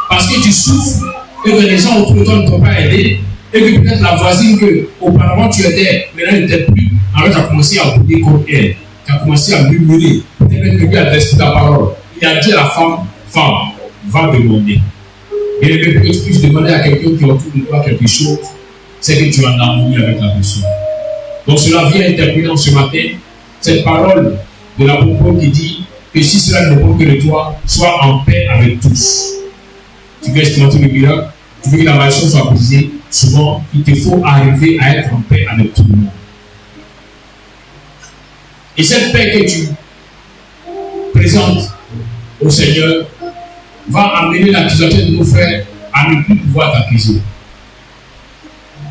parce que tu souffres et que les gens autour de toi ne t'ont pas aidé, et que peut-être la voisine que auparavant tu étais, maintenant elle n'était plus, alors tu as commencé à bouder comme elle, tu as commencé à murmurer, peut-être que lui a testé ta parole. Il a dit à la femme, va demander. Et le fait que tu puisses demander à quelqu'un qui est autour de toi quelque chose, c'est que tu es en harmonie avec la personne. Donc cela vient interpeller ce matin cette parole de l'apôtre qui dit que si cela ne dépend que de toi, sois en paix avec tous. Tu veux expérimenter le miracle, tu veux que la malédiction soit brisée, souvent il te faut arriver à être en paix avec tout le monde. Et cette paix que tu présentes au Seigneur va amener l'accusateur de nos frères à ne plus pouvoir t'accuser.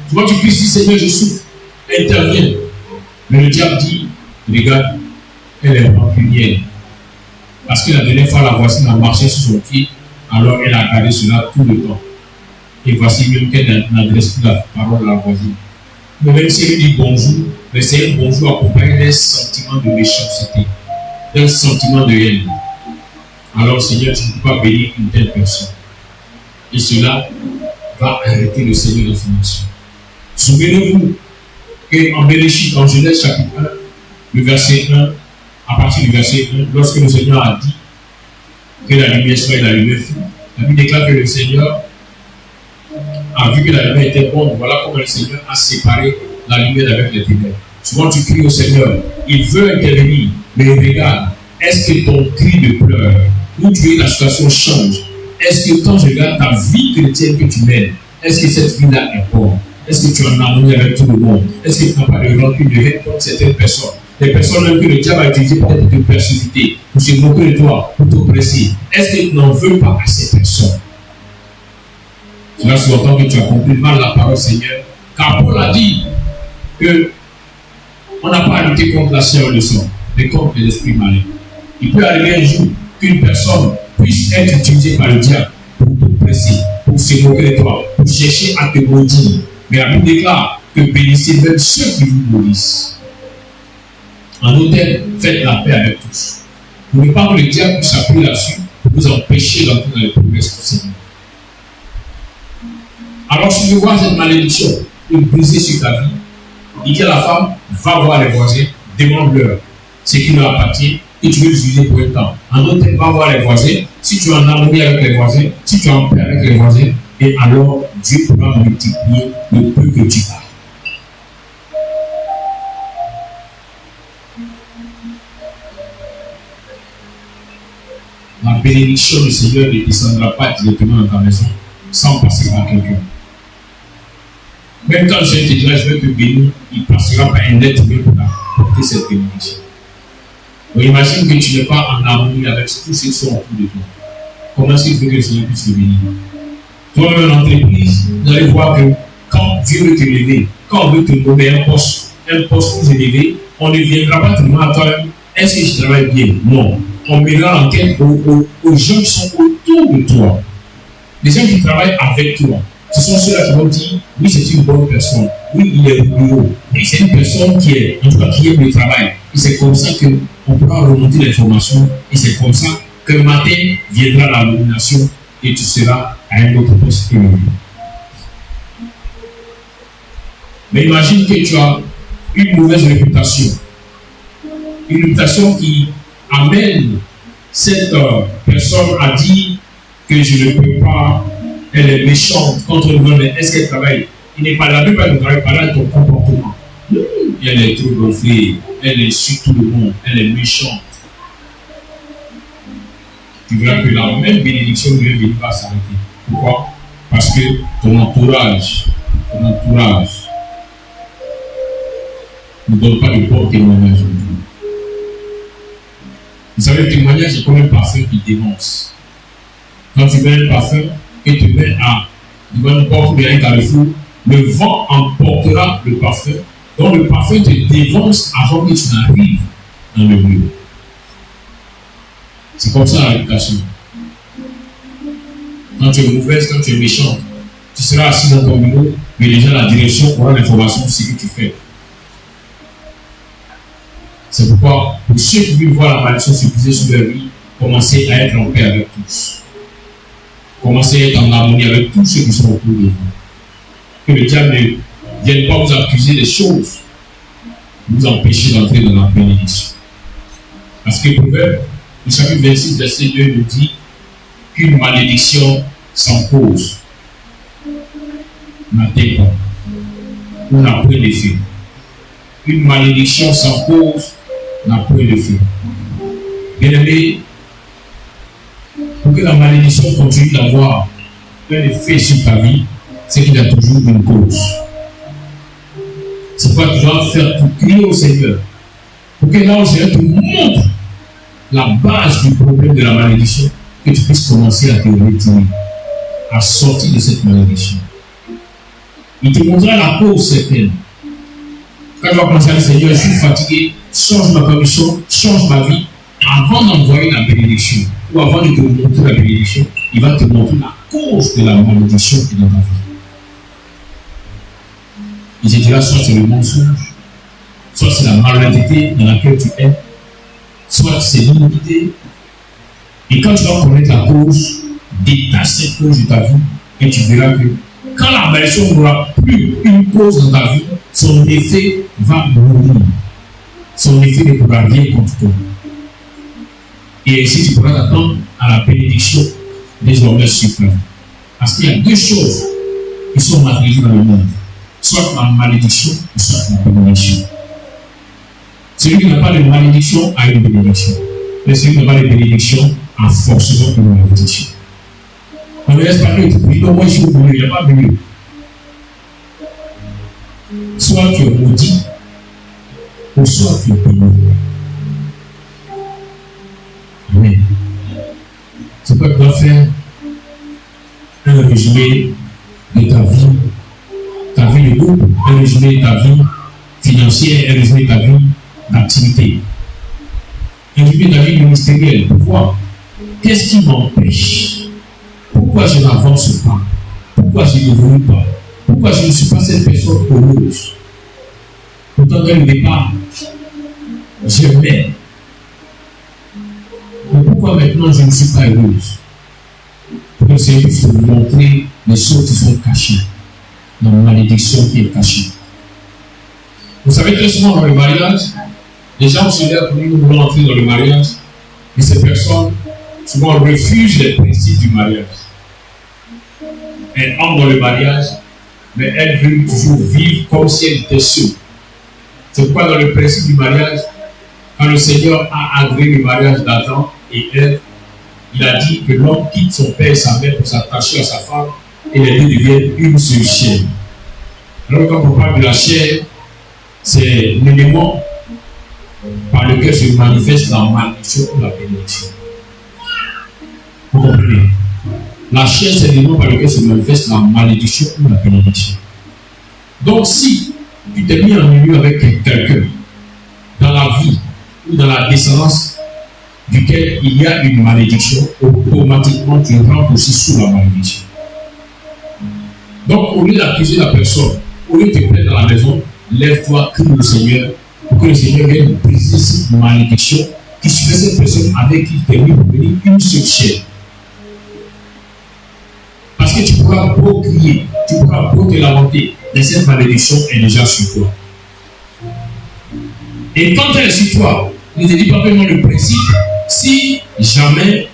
Souvent tu puisses dire, Seigneur, je souffre, interviens. Mais le diable dit, regarde, elle est rancunière. Parce que la dernière fois, la voisine a marché sur son pied, alors elle a gardé cela tout le temps. Et voici même qu'elle n'adresse plus la parole à la voisine. Mais même si elle lui dit bonjour, mais c'est un bonjour accompagné d'un sentiment de méchanceté, d'un sentiment de haine. Alors Seigneur, tu ne peux pas bénir une telle personne. Et cela va arrêter le Seigneur dans son action. Souvenez-vous qu'en Bénéchite, en Genèse chapitre 1, le verset 1, à partir du verset 1, lorsque le Seigneur a dit que la lumière soit et la lumière fut, la Bible déclare que le Seigneur a vu que la lumière était bonne. Voilà comment le Seigneur a séparé la lumière avec les ténèbres. Souvent tu cries au Seigneur, il veut intervenir, mais regarde, est-ce que ton cri de pleurs, où tu es, la situation change? Est-ce que quand je regarde ta vie chrétienne que tu mènes, est-ce que cette vie-là est bonne? Est-ce que tu es en harmonie avec tout le monde? Est-ce que tu n'as pas de rancune, de haine contre certaines personnes? Des personnes même que le diable a utilisé peut-être pour te persécuter, pour se moquer de toi, pour t'oppresser. Est-ce que tu n'en veux pas à ces personnes? Cela sous-entend que tu as compris mal la parole Seigneur. Car Paul a dit que on n'a pas à lutter contre la chair et le sang, mais contre les esprits malins. Il peut arriver un jour qu'une personne puisse être utilisée par le diable pour t'oppresser, pour se moquer de toi, pour chercher à te maudire. Mais la Bible déclare que bénissez même ceux qui vous maudissent. En d'autres termes, faites la paix avec tous. N'oubliez pas que le diable puisse s'appuyer là-dessus pour vous empêcher d'entrer dans les promesses du Seigneur. Alors, si tu veux voir cette malédiction brisée sur ta vie, il dit à la femme, va voir les voisins, demande-leur ce qui leur appartient et tu veux l'utiliser pour un temps. En d'autres termes, va voir les voisins. Si tu es en harmonie avec les voisins, si tu es en paix avec les voisins, et alors Dieu pourra multiplier le peu que tu as. bénédiction du Seigneur ne descendra pas directement dans ta maison sans passer par quelqu'un. Même quand le Seigneur te dira, je vais te bénir, il passera par un être humain pour apporter cette bénédiction. Donc imagine que tu n'es pas en harmonie avec tous ceux qui sont autour de toi. Comment est-ce qu'il faut que le Seigneur puisse te bénir? Toi-même en entreprise, vous allez voir que quand Dieu veut te lever, quand on veut te nommer un poste plus élevé, on ne viendra pas te demander à toi, est-ce que je travaille bien? Non. On mettra l'enquête aux gens qui sont autour de toi. Les gens qui travaillent avec toi. Ce sont ceux-là qui vont dire, oui, c'est une bonne personne. Oui, il est au bureau. Oui, c'est une personne qui est, en tout cas, qui aime le travail. Et c'est comme ça qu'on pourra remonter l'information. Et c'est comme ça que matin viendra la nomination et tu seras à un autre poste élevé. Mais imagine que tu as une mauvaise réputation. Une réputation qui amène cette personne à dire que je ne peux pas, elle est méchante contre le monde, mais est-ce qu'elle travaille? Il n'est pas là, même pas de travail, pas là de ton comportement. Elle est trop gonflée, elle est sur tout le monde, elle est méchante. Tu verras que la même bénédiction ne vient pas s'arrêter. Pourquoi? Parce que ton entourage ne donne pas de bon témoignage. Vous savez, le témoignage est comme un parfum qui dénonce. Quand tu mets un parfum et tu mets devant une porte ou un carrefour, le vent emportera le parfum. Donc le parfum te dénonce avant que tu n'arrives dans le lieu. C'est comme ça la réputation. Quand tu es mauvaise, quand tu es méchante, tu seras assis dans ton bureau, mais déjà la direction aura l'information de ce que tu fais. C'est pourquoi, pour ceux qui veulent voir la malédiction se briser sur leur vie, commencez à être en paix avec tous. Commencez à être en harmonie avec tous ceux qui sont autour de vous. Que le diable ne vienne pas vous accuser des choses, vous empêcher d'entrer dans la bénédiction. Parce que Proverbe, le chapitre 26, verset 2 nous dit qu'une malédiction sans cause n'atteint pas ou n'a point d'effet. Une malédiction sans cause n'a point d'effet. Bien aimé, pour que la malédiction continue d'avoir un effet sur ta vie, c'est qu'il y a toujours une cause. C'est pourquoi tu dois faire tout crier au Seigneur. Pour que là, le Seigneur te montre la base du problème de la malédiction, que tu puisses commencer à te retirer, à sortir de cette malédiction. Il te montrera la cause certaine. Quand tu vas commencer à dire, Seigneur, je suis fatigué, change ma permission, change ma vie, avant d'envoyer la bénédiction, ou avant de te montrer la bénédiction, il va te montrer la cause de la malédiction qui est dans ta vie. Il te dira, soit c'est le mensonge, soit c'est la malhonnêteté dans laquelle tu es, soit c'est l'iniquité. Et quand tu vas connaître la cause, détache cette cause de ta vie, et tu verras que quand la malédiction n'aura plus une cause dans ta vie, son effet va mourir. Son effet ne pourra rien contre toi. Et ainsi, tu pourras t'attendre à la bénédiction désormais sur ta vie. Parce qu'il y a deux choses qui sont matérialisées dans le monde. Soit la malédiction, soit la bénédiction. Celui qui n'a pas de malédiction a une bénédiction. Mais celui qui n'a pas de bénédiction a forcément une malédiction. On ne laisse pas que tu dis, non, moi je suis au milieu, il n'y a pas de milieu. Soit tu es maudit, ou soit tu es béni. Amen. C'est pourquoi tu dois faire un résumé de ta vie de groupe, un résumé de ta vie financière, un résumé de ta vie d'activité, un résumé de ta vie ministérielle. Pourquoi? Qu'est-ce qui m'empêche? Pourquoi je n'avance pas? Pourquoi je n'évolue pas? Pourquoi je ne suis pas cette personne heureuse? Pourtant, dès le départ, j'aimais. Mais pourquoi maintenant je ne suis pas heureuse? Pour que le Seigneur puisse vous montrer les choses qui sont cachées, dans la malédiction qui est cachée. Vous savez, très souvent dans le mariage, les gens se lèvent pour nous voulons entrer dans le mariage, mais ces personnes souvent refusent les principes du mariage. Elles entrent dans le mariage, mais elles veulent toujours vivre comme si elles étaient seules. C'est pourquoi dans le principe du mariage, quand le Seigneur a agréé le mariage d'Adam et Ève, il a dit que l'homme quitte son père et sa mère pour s'attacher à sa femme et les deux deviennent une seule chair. Alors quand on parle de la chair, c'est l'élément par lequel se manifeste la malédiction ou la bénédiction. Vous comprenez? La chair, c'est l'élément par lequel se manifeste la malédiction ou la bénédiction. Donc si tu t'es mis en union avec quelqu'un dans la vie ou dans la descendance duquel il y a une malédiction, automatiquement tu rentres aussi sous la malédiction. Donc au lieu d'accuser la personne, au lieu de te plaindre dans la maison, lève-toi, crie au Seigneur, pour que le Seigneur vienne briser cette malédiction qui suffit cette personne avec qui tu es mis pour venir une seule chair. Parce que tu pourras beau crier, tu pourras beau te lamenter, mais cette malédiction est déjà sur toi. Et quand elle est sur toi, ne te dis pas vraiment le principe, si jamais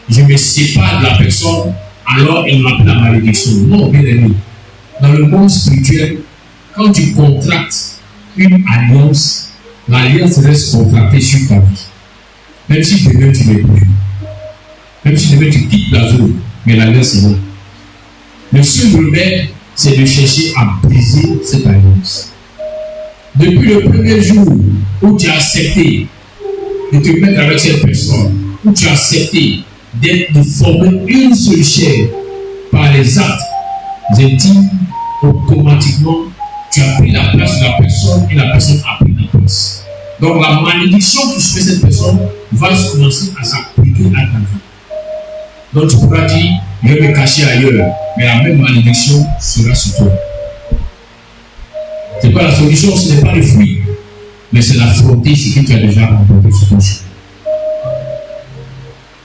je me sépare de la personne, alors il m'appelle la malédiction. Non, bien aimé. Dans le monde spirituel, quand tu contractes une alliance, l'alliance reste contractée sur ta vie. Même si demain tu n'es plus. Même si demain tu quittes la zone, mais l'alliance est là. Le seul remède, c'est de chercher à briser cette alliance. Depuis le premier jour où tu as accepté de te mettre avec cette personne, où tu as accepté de former une seule chair par les actes intimes, automatiquement, tu as pris la place de la personne et la personne a pris ta place. Donc la malédiction qui suit cette personne va commencer à s'appliquer à ta vie. Donc tu pourras dire, je vais me cacher ailleurs, mais la même malédiction sera sur toi. Ce n'est pas la solution, ce n'est pas le fruit, mais c'est l'affronter ce que tu as déjà rencontré sur ton chemin.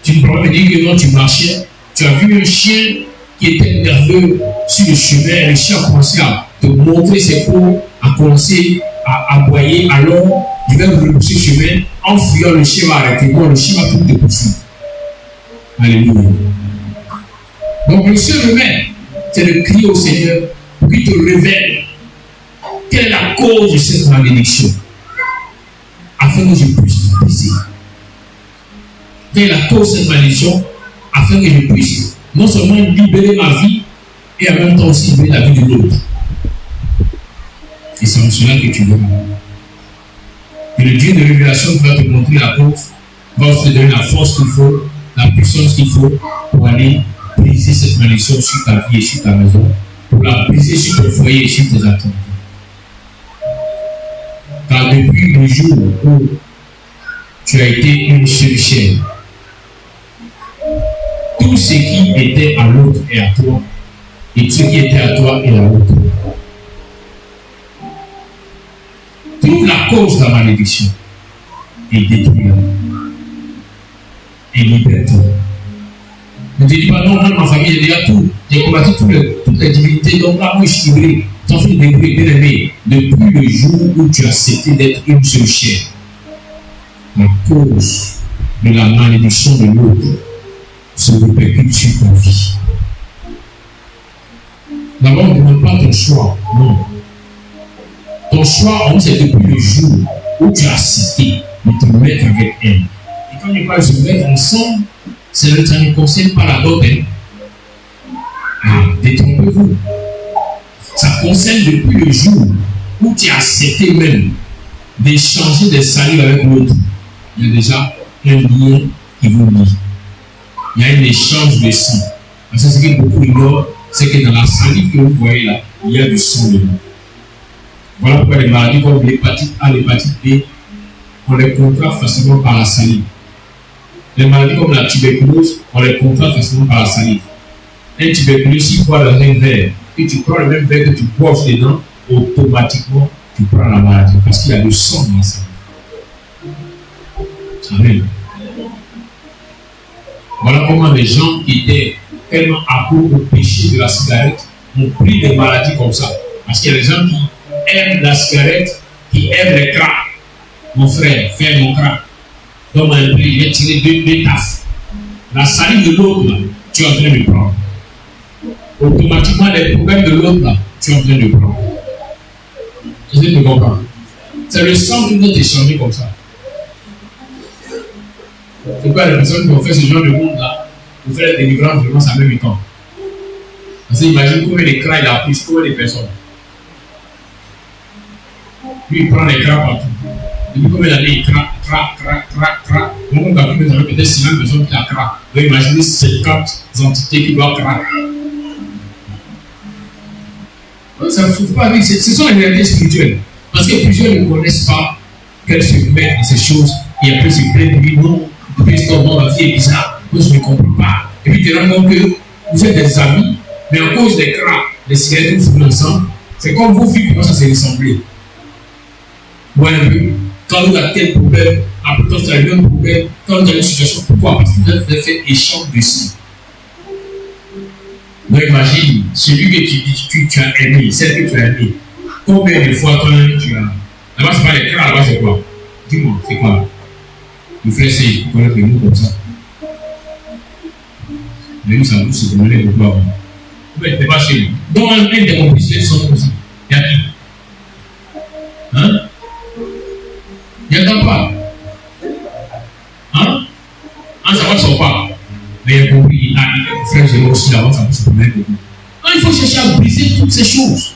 Tu ne pourras me dire que non, tu marchais, tu as vu un chien qui était nerveux sur le chemin, et le chien a commencé à te montrer ses paws, a commencé à aboyer, alors tu vas repousser le chemin, en fuyant le chien va arrêter, bon, le chien va tout te poursuivre. Alléluia. Donc le seul remède, c'est de crier au Seigneur pour qu'il te révèle quelle est la cause de cette malédiction, afin que je puisse briser. Quelle est la cause de cette malédiction, afin que je puisse non seulement libérer ma vie, et en même temps aussi libérer la vie de l'autre. Et c'est en cela que tu verras. Et le Dieu de révélation qui va te montrer la cause, va te donner la force qu'il faut, la puissance qu'il faut pour aller briser cette malédiction sur ta vie et sur ta maison, pour la briser sur ton foyer et sur tes activités. Car depuis le jour où tu as été une seule chair, tout ce qui était à l'autre est à toi, et ce qui était à toi est à l'autre. Trouve la cause de la malédiction et détruis-la. Et libère-toi. Ne te dis pas non, moi, ma famille, j'ai déjà tout. J'ai combattu toutes les divinités, donc là, moi, je suis livré. T'en fais des bruits, bien aimé. Depuis le jour où tu as accepté d'être une seule chair, la cause de la malédiction de l'autre se répercute sur ta vie. D'abord, ne demande pas ton choix, non. Ton choix, c'est depuis le jour où tu as accepté de te mettre avec elle. Et quand on parle de se mettre ensemble, ça ne concerne pas la dot. Détrompez-vous. Ça concerne depuis le jour où tu as accepté même d'échanger des salives avec l'autre. Il y a déjà un lien qui vous lie. Il y a un échange de sang. Parce que ce que beaucoup ignorent, c'est que dans la salive que vous voyez là, il y a du sang dedans. Voilà pourquoi les maladies comme l'hépatite A, l'hépatite B, on les contracte facilement par la salive. Les maladies comme la tuberculose, on les contracte facilement par la salive. Un tuberculeux, s'il boit dans un verre, et tu prends le même verre que tu bois dedans, automatiquement, tu prends la maladie. Parce qu'il y a du sang dans la salive. Amen. Voilà comment les gens qui étaient tellement accros au péché de la cigarette ont pris des maladies comme ça. Parce qu'il y a des gens qui aiment la cigarette, qui aiment les cracks. Mon frère, fais mon crack. Donc, il va tirer deux taffes. La salive de l'autre, tu es en train de prendre. Automatiquement, les problèmes de l'autre, tu es en train de prendre. Vous êtes de comprendre. C'est le sang qui doit t'échanger comme ça. C'est quoi les personnes qui ont fait ce genre de monde-là pour faire la délivrance vraiment en même temps? Parce que imagine combien de cras il a pris, combien de personnes. Lui, il prend les cras partout. Depuis combien d'années il craque. Donc, on a vu que peut-être 6 personnes qui la craquent. Donc, imaginez 50 entités qui doivent craquer. Ça ne faut pas arriver. Ce sont les réalités spirituelles. Parce que plusieurs ne connaissent pas qu'elles se mettent dans ces choses et après se plaignent, oui, non, depuis ce temps, la vie est bizarre, moi je ne comprends pas. Et puis tu te rends compte que vous êtes des amis, mais à cause des cras, des cigarettes que vous fumez ensemble, c'est comme vos filles commencent à se ressembler. Ouais, un peu. Quand vous avez tel problème, après quand vous avez le même problème, quand vous avez une situation, pourquoi? Parce que vous avez fait échange dessus. Donc imagine, celui que tu as aimé, celle que tu as aimé, combien de fois quand tu as. Là-bas, c'est pas les cras, là-bas, c'est quoi? Dis-moi, c'est quoi? Le frère, c'est, il connaît les mots comme ça. Mais nous, ça nous, c'est qu'on est beaucoup avant. Mais t'es pas chez lui. Donc, un des complices, sont comme ça. Il y a qui? Hein? Il n'y a pas. Hein? Ah, ça va se pas. Mais il y a compris, il a frère, j'ai aussi là-bas, ça peut se promener beaucoup. Ah, il faut chercher à briser toutes ces choses.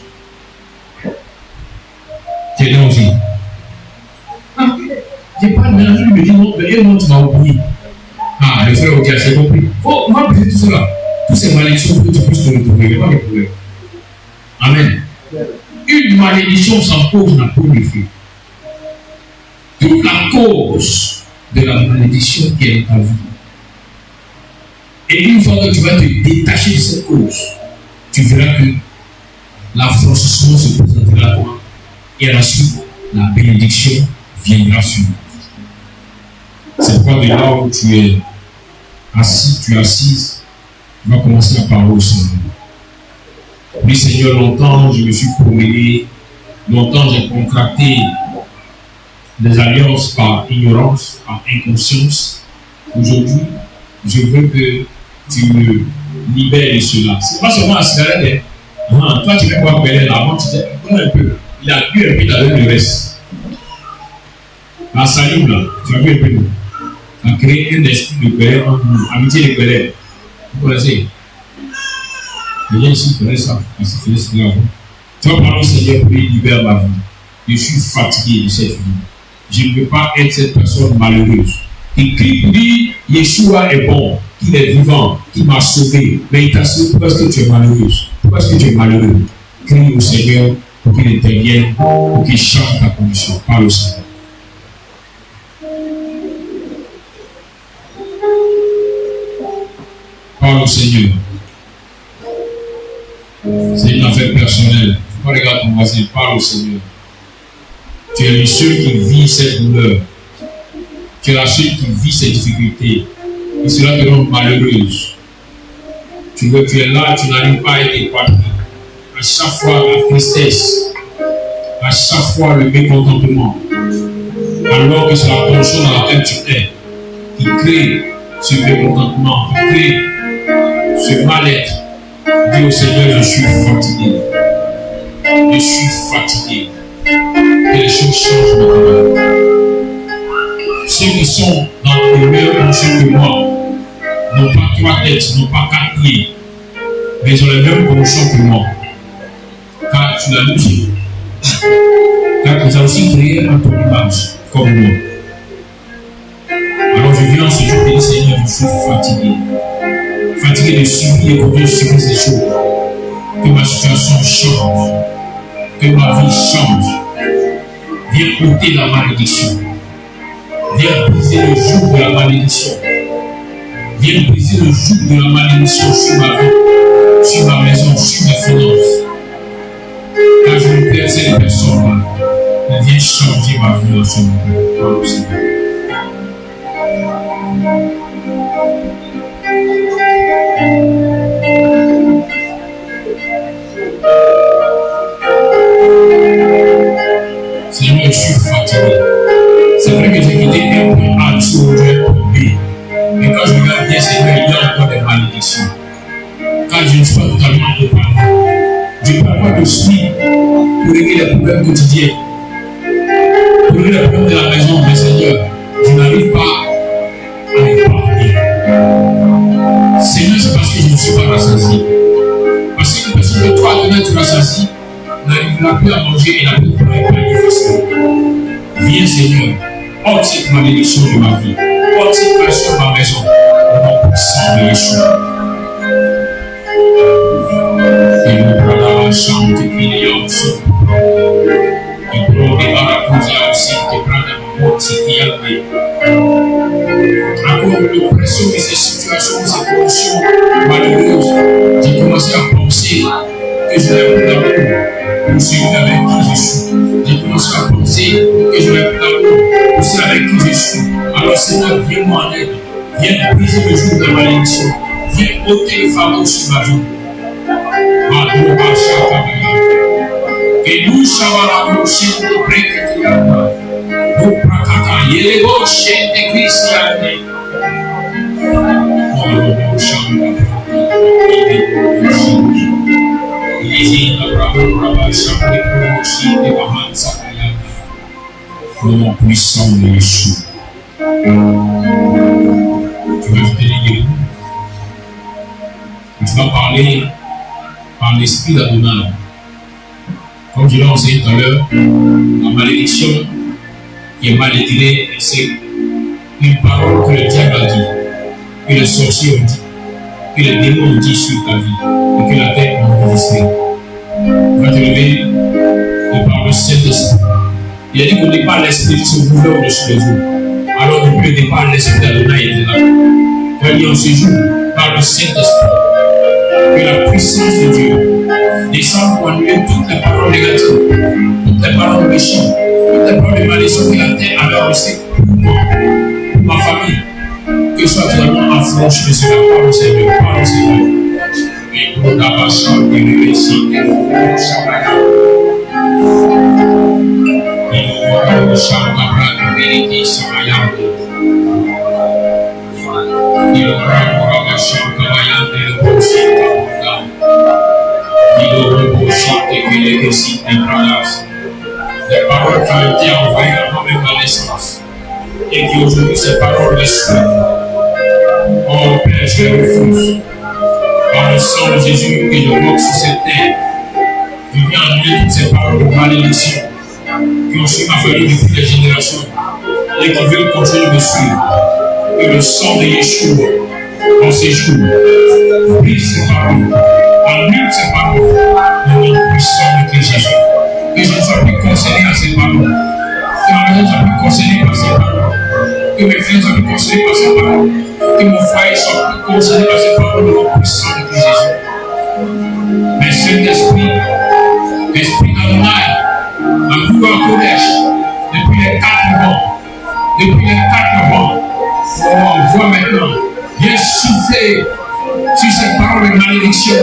C'est là aussi. Ah, j'ai pas de mélange, il me dit non, mais non, tu m'as oublié. Ah, le frère, ok, j'ai compris. On va briser tout cela. Toutes ces malédictions pour que tu puisses te retrouver. Il n'y a pas de problème. Amen. Une malédiction sans cause n'a pas de fruit. Toute la cause de la malédiction qui est dans ta vie. Et une fois que tu vas te détacher de cette cause, tu verras que l'affranchissement se présentera à toi. Et à la suite, la bénédiction viendra sur toi. C'est pourquoi de là où tu es assis, tu es assise, tu vas commencer à parler au Seigneur. Oui, Seigneur, longtemps je me suis promené, longtemps j'ai contracté des alliances par ignorance, par inconscience. Aujourd'hui, je veux que tu me libères de cela. Ce n'est pas seulement la cigarette. Hein. Toi, tu fais quoi Bélène avant, tu t'es un peu. Il a bu un peu, il a donné le reste. La salive là, tu as vu un peu nous. Ça a créé un esprit de colère entre nous, amitié de colère. Vous connaissez? Les gens ici connaissent ça, parce que c'est grave. Tu vas parler au Seigneur pour lui libérer ma vie. Je suis fatigué de cette vie. Je ne peux pas être cette personne malheureuse. Il crie pour dire Yeshua est bon, qu'il est vivant, qu'il m'a sauvé. Mais il t'a sauvé, pourquoi est-ce que tu es malheureuse? Pourquoi est-ce que tu es malheureux? Crie au Seigneur pour qu'il intervienne, pour qu'il change ta condition. Parle au Seigneur. Parle au Seigneur. C'est une affaire personnelle. Tu ne regarde ton voisin, parle au Seigneur. Tu es le seul qui vit cette douleur. Tu es la seule qui vit ces difficultés. Et cela te rend malheureuse. Tu es là, tu n'arrives pas à être épanoui. À chaque fois la tristesse, à chaque fois le mécontentement, alors que c'est la condition dans laquelle tu es qui crée ce mécontentement, qui crée ce mal-être. Dis au Seigneur, je suis fatigué. Je suis fatigué. Que les choses changent maintenant. Ceux qui sont dans les meilleures conditions que moi n'ont pas 3 têtes, n'ont pas 4 pieds, mais ils ont les mêmes conditions que moi. Car tu l'as dit. Car tu as aussi créé à ton image, comme moi. Alors je viens en ce jour et dis Seigneur, je suis fatigué. Fatigué de subir et continuer de subir ces choses. Que ma situation change. Que ma vie change. Viens ôter la malédiction. Viens briser le joug de la malédiction. Viens briser le joug de la malédiction sur ma vie, sur ma maison, sur mes finances. Car je ne perds cette personne-là. Mais viens changer ma vie en ce moment. Seigneur, je suis fatigué. C'est vrai que j'ai quitté un point A sur un point B. Mais quand je regarde bien, Seigneur, il y a encore des malédictions. Car je ne suis pas totalement épanoui. Je ne peux pas de suite pour régler les problèmes quotidiens. Pour régler les problèmes de la maison, mais Seigneur, je n'arrive pas à rassasié. Parce qu'une personne que toi, demain, tu rassasies, n'arrivera plus à manger et n'a plus de pareil facile. Viens, Seigneur, ôte cette malédiction de ma vie, ôte cette pression de ma maison, au nom puissant de Yeshua. Et nous prenons la chambre de Kylian, et pour les baracousia aussi, et prendre la mort, c'est qui a à cause de l'oppression de ces situations, de ces conditions malheureuses, j'ai commencé à penser que je n'avais plus d'amour pour celui avec qui je suis. J'ai commencé à penser que je n'avais plus d'amour pour celui avec qui je suis. Alors Seigneur, viens-moi en aide. Viens briser le jour de la malédiction. Viens ôter les fardeaux sur ma vie. Et nous, Shavaramo, Shin de Breketiana, nous Prakata, Yelebo, Shin de Christiane. Oh, Shamba, au nom puissant de Yeshua. Tu vas te tenir debout. Tu vas parler par l'esprit d'Adonai. Comme je l'ai enseigné tout à l'heure, la malédiction qui est mal étirée, c'est une parole que le diable a dit, que les sorciers ont dit, que les démons ont dit sur ta vie et que la terre a enregistré. Tu vas te lever et par le Saint-Esprit. Il a dit qu'au départ, l'Esprit se mouvait au-dessus des eaux. Alors, depuis le départ, l'Esprit d'Adonai était là. Tu as dit en ce jour, par le Saint-Esprit, que la puissance de Dieu descend pour annuler toutes les paroles négatives, toutes les paroles méchantes, toutes les paroles de malédiction que la terre avait enregistrées pour moi, pour ma famille. Que soit totalement affranchi de cela. Parle au Seigneur, parle au Seigneur. Et pour la vache, et le récit, et pour le Shabbat. Et pour le Shabbat, et le Shabbat. Et le Shabbat, et le Shabbat. Des paroles qui ont été envoyées avant même la naissance et qui aujourd'hui ces paroles restent. Oh Père, je les refuse. Par le sang de Jésus que je bloque sur cette terre, je viens annuler toutes ces paroles de malédiction qui ont suivi ma famille depuis des générations et qui veulent continuer de me suivre. Que le sang de Yeshua en ces jours brise ces paroles, annule ces paroles, le nom puissant de Christ Jésus. Que je ne sois plus concerné à ces paroles, que ma maison ne soit plus concernée par ces paroles, que mes frères ne soient plus concernés par ces paroles, que mon foyer soit plus concerné par ces paroles, le nom puissant de Christ Jésus. Mais Saint-Esprit, Esprit d'Adonai, à pouvoir Kodesh, depuis les 4 vents, on voit maintenant, viens souffler sur ces paroles de malédiction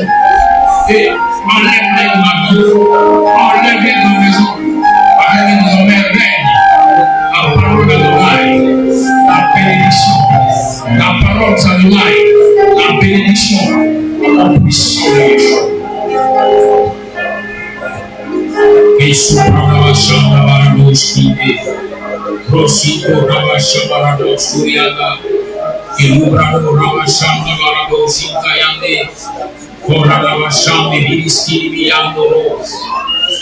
et enlève-les de ma vie, enlève-les de ma maison, avec désormais règne la parole d'Adonai, la bénédiction, la parole d'Adonai, la bénédiction, la puissance de Yeshua. Et sous la chambre barado skide, Rosito Rabasha barado suriada, et l'oubrado Rabasha barado sintayande, Korabasha biliski biando,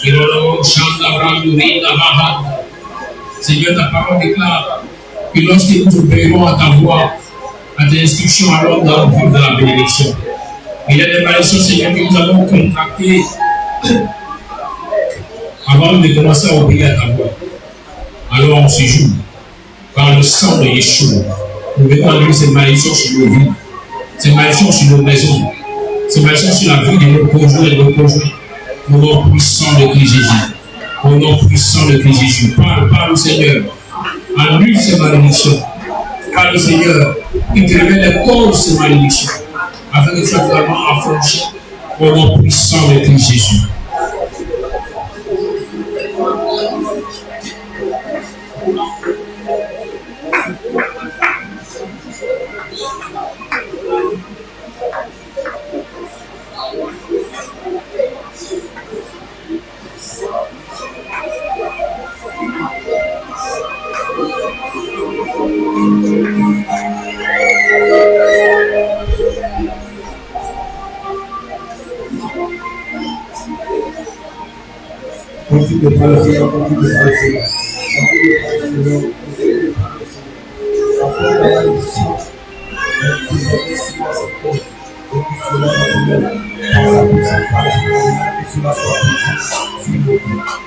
et l'olo chanda brando rinda mahad. Seigneur, ta parole déclare que lorsque nous obéirons à ta voix, à tes instructions, alors nous allons vivre dans la bénédiction. Il y a des malédictions, Seigneur, que nous avons contractées avant de commencer à obéir à ta voix. Alors on se joue par le sang de Yeshua. Nous venons enlever ces malédictions sur nos vies, ces malédictions sur nos maisons, ces malédictions sur la vie de nos conjoints et de nos conjoints. Au nom puissant de Christ Jésus. Au nom puissant de Christ Jésus. Parle au Seigneur. Annule ces malédictions. Parle au Seigneur. Il te révèle les causes de ces malédictions. Afin que tu sois vraiment affranchi. Au nom puissant de Christ Jésus. Continue de parler au Seigneur, continue de parler au Seigneur. Continue de parler au Seigneur, continue de parler au Seigneur. Afin de la ici, vous êtes ici dans cette cause. Et que cela va vous par sa puissance, par l'esprit de Dieu, que cela soit possible, s'il vous plaît.